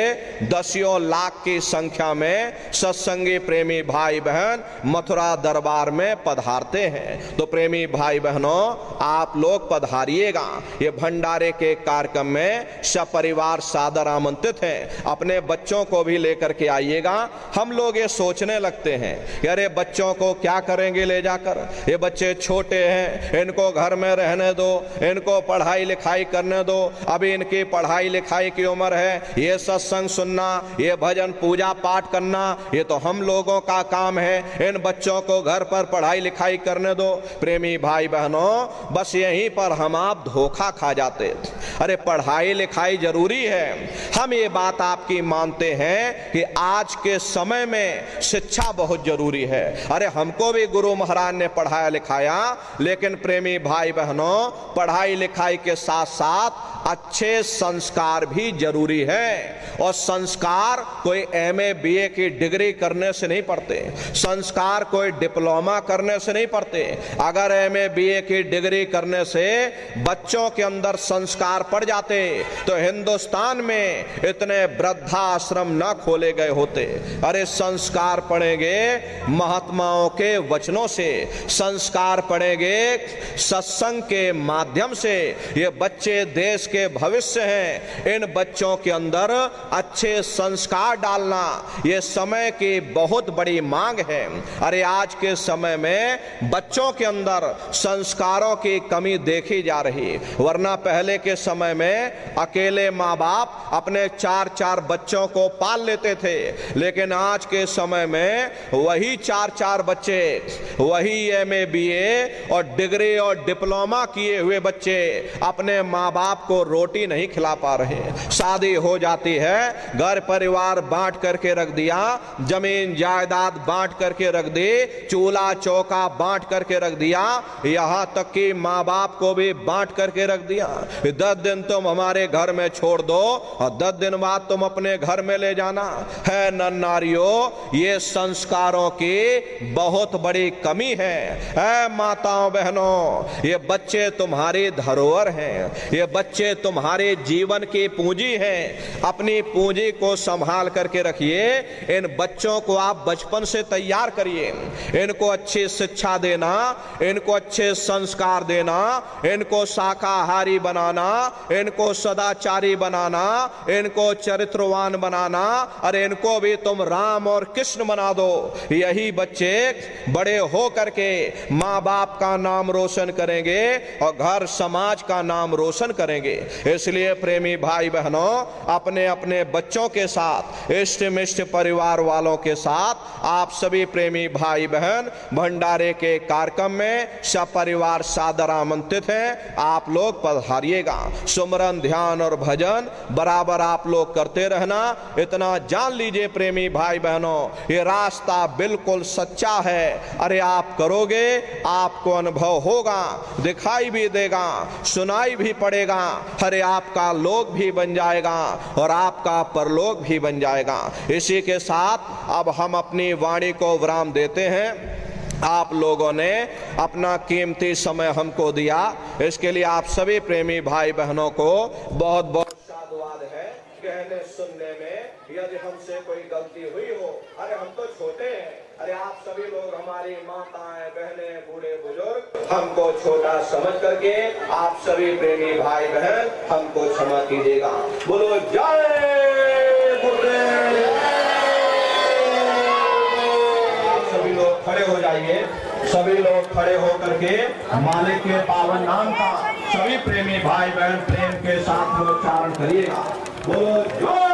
दसियों लाख की संख्या में सत्संगी प्रेमी भाई बहन मथुरा दरबार में पधारते हैं। तो प्रेमी भाई बहनों, आप लोग पधारिएगा। ये भंडारे के कार्यक्रम में सपरिवार सादर आमंत्रित हैं। अपने बच्चों को भी लेकर के आइएगा। हम लोग ये सोचने लगते हैं कि अरे बच्चों को क्या करेंगे ले जाकर, ये बच्चे छोटे हैं, इनको घर में रहने दो, इनको पढ़ाई लिखाई करने दो, अभी इनकी पढ़ाई लिखाई की उम्र है। ये सत्संग सुनना, ये भजन पूजा पाठ करना, ये तो हम लोगों का काम है। इन बच्चों को घर पर पढ़ाई लिखाई करने दो। प्रेमी भाई बहनों, बस यहीं पर हम आप धोखा खा जाते। अरे पढ़ाई लिखाई जरूरी है, हम ये बात आपकी मानते हैं कि आज के समय में शिक्षा बहुत जरूरी है। अरे हमको भी गुरु महाराज ने पढ़ाया लिखाया, लेकिन प्रेमी भाई बहनों, पढ़ाई लिखाई के साथ साथ अच्छे संस्कार भी जरूरी है। और संस्कार कोई एमए बीए की डिग्री करने से नहीं पढ़ते, संस्कार कोई डिप्लोमा करने से नहीं पढ़ते। अगर एमए बीए की डिग्री करने से बच्चों के अंदर संस्कार पड़ जाते तो हिंदुस्तान में इतने वृद्धाश्रम न खोले गए होते। अरे संस्कार पढ़ेंगे महात्माओं के वचनों से, संस्कार पढ़ेंगे सत्संग के माध्यम से। ये बच्चे देश के भविष्य हैं, इन बच्चों के अंदर अच्छे संस्कार डालना ये समय की बहुत बड़ी मांग है। अरे आज के समय में बच्चों के अंदर संस्कारों की कमी देखी जा रही, वरना पहले के समय में अकेले माँ बाप अपने 4-4 बच्चों को पाल लेते थे, लेकिन आज के समय में वही 4-4 बच्चे, वही एमए बीए और डिग्री और डिप्लोमा किए हुए बच्चे अपने माँ बाप को रोटी नहीं खिला पा रहे। शादी हो जाती है, घर परिवार बांट करके रख दिया, जमीन जायदाद बांट करके रख दी, चूल्हा चौका बांट करके रख दिया, यहां तक कि माँ बाप को भी बांट करके रख दिया। 10 दिन तुम हमारे घर में छोड़ दो और 10 दिन बाद तुम अपने घर में ले जाना है। नर नारियों, ये संस्कारों की बहुत बड़ी कमी है। माताओं बहनों, ये बच्चे तुम्हारी धरोहर हैं, ये बच्चे तुम्हारे जीवन की पूंजी हैं। अपनी पूंजी को संभाल करके रखिए। इन बच्चों को आप बचपन से तैयार करिए, इनको अच्छी शिक्षा देना, इनको अच्छे संस्कार देना, इनको शाकाहारी बनाना, इनको सदाचारी बनाना, इनको चरित्रवान बनाना। अरे इनको भी तुम राम और कृष्ण बना दो। यही बच्चे बड़े हो करके माँ बाप का नाम रोशन करेंगे और घर समाज का नाम रोशन करेंगे। इसलिए प्रेमी भाई बहनों, अपने अपने बच्चों के साथ, इष्ट मिष्ट परिवार वालों के साथ आप सभी प्रेमी भाई बहन भंडारे के कार्यक्रम में सपरिवार सादर आमंत्रित हैं। आप लोग पधारिएगा। सुमरन ध्यान और भजन बराबर आप लोग करते रहना। इतना जान लीजिए प्रेमी भाई बहनों, ये रास्ता बिल्कुल सच्चा है। अरे आप करोगे, आपको अनुभव होगा, दिखाई भी देगा, सुनाई भी पड़ेगा। अरे आपका लोक भी बन जाएगा और आपका परलोक भी बन जाएगा। इसी के साथ अब हम अपनी वाणी को विराम देते हैं। आप लोगों ने अपना कीमती समय हमको दिया, इसके लिए आप सभी प्रेमी भाई बहनों को बहुत बहुत साधुवाद है। कहने सुनने में यदि हमसे कोई गलती हुई हो, अरे हम तो छोटे हैं, अरे आप सभी लोग हमारी माताएं बहनें बूढ़े बुजुर्ग, हमको छोटा समझ करके आप सभी प्रेमी भाई बहन हमको क्षमा कीजिएगा। बोलो जय गुरुदेव। आप सभी लोग खड़े हो जाइए, सभी लोग खड़े हो करके मालिक के पावन नाम का सभी प्रेमी भाई बहन प्रेम के साथ उच्चारण करिएगा। बोलो जय।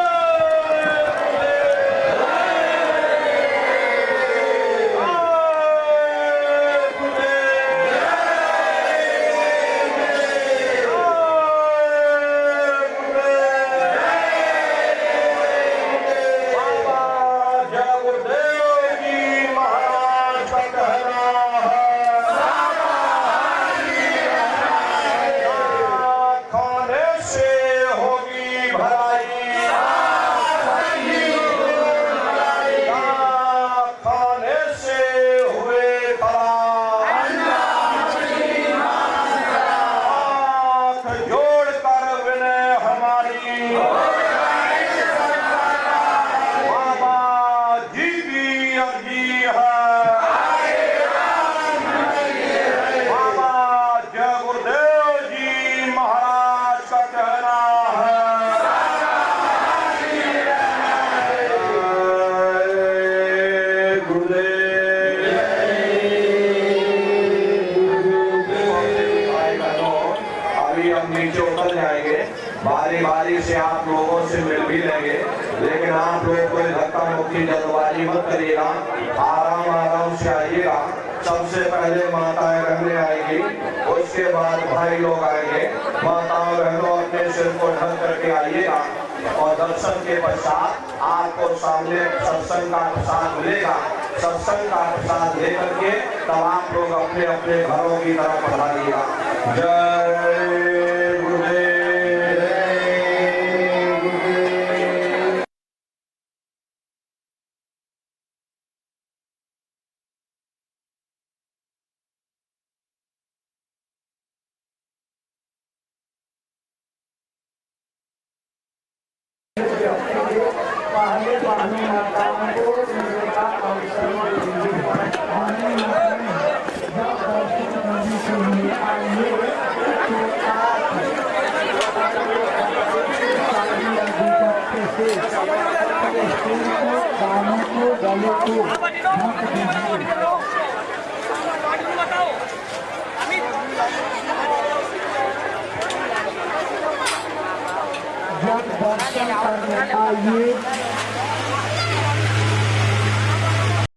बड़ी बारी से आप लोगों से मिल भी लेंगे, लेकिन आप लोग कोई धक्का मुक्की जल्दबाजी मत करिएगा, आराम आराम से आइएगा। सबसे पहले माताएं बहनें आएंगी, उसके बाद भाई लोग आएंगे। माताओं बहनों अपने सिर को ढक करके आइएगा और दर्शन के पश्चात आपको सामने सत्संग का प्रसाद मिलेगा। सत्संग का प्रसाद लेकर के तब आप लोग अपने अपने घरों की तरफ बढ़ाइएगा। जय गुरुदेव। जब दर्शन करने आइए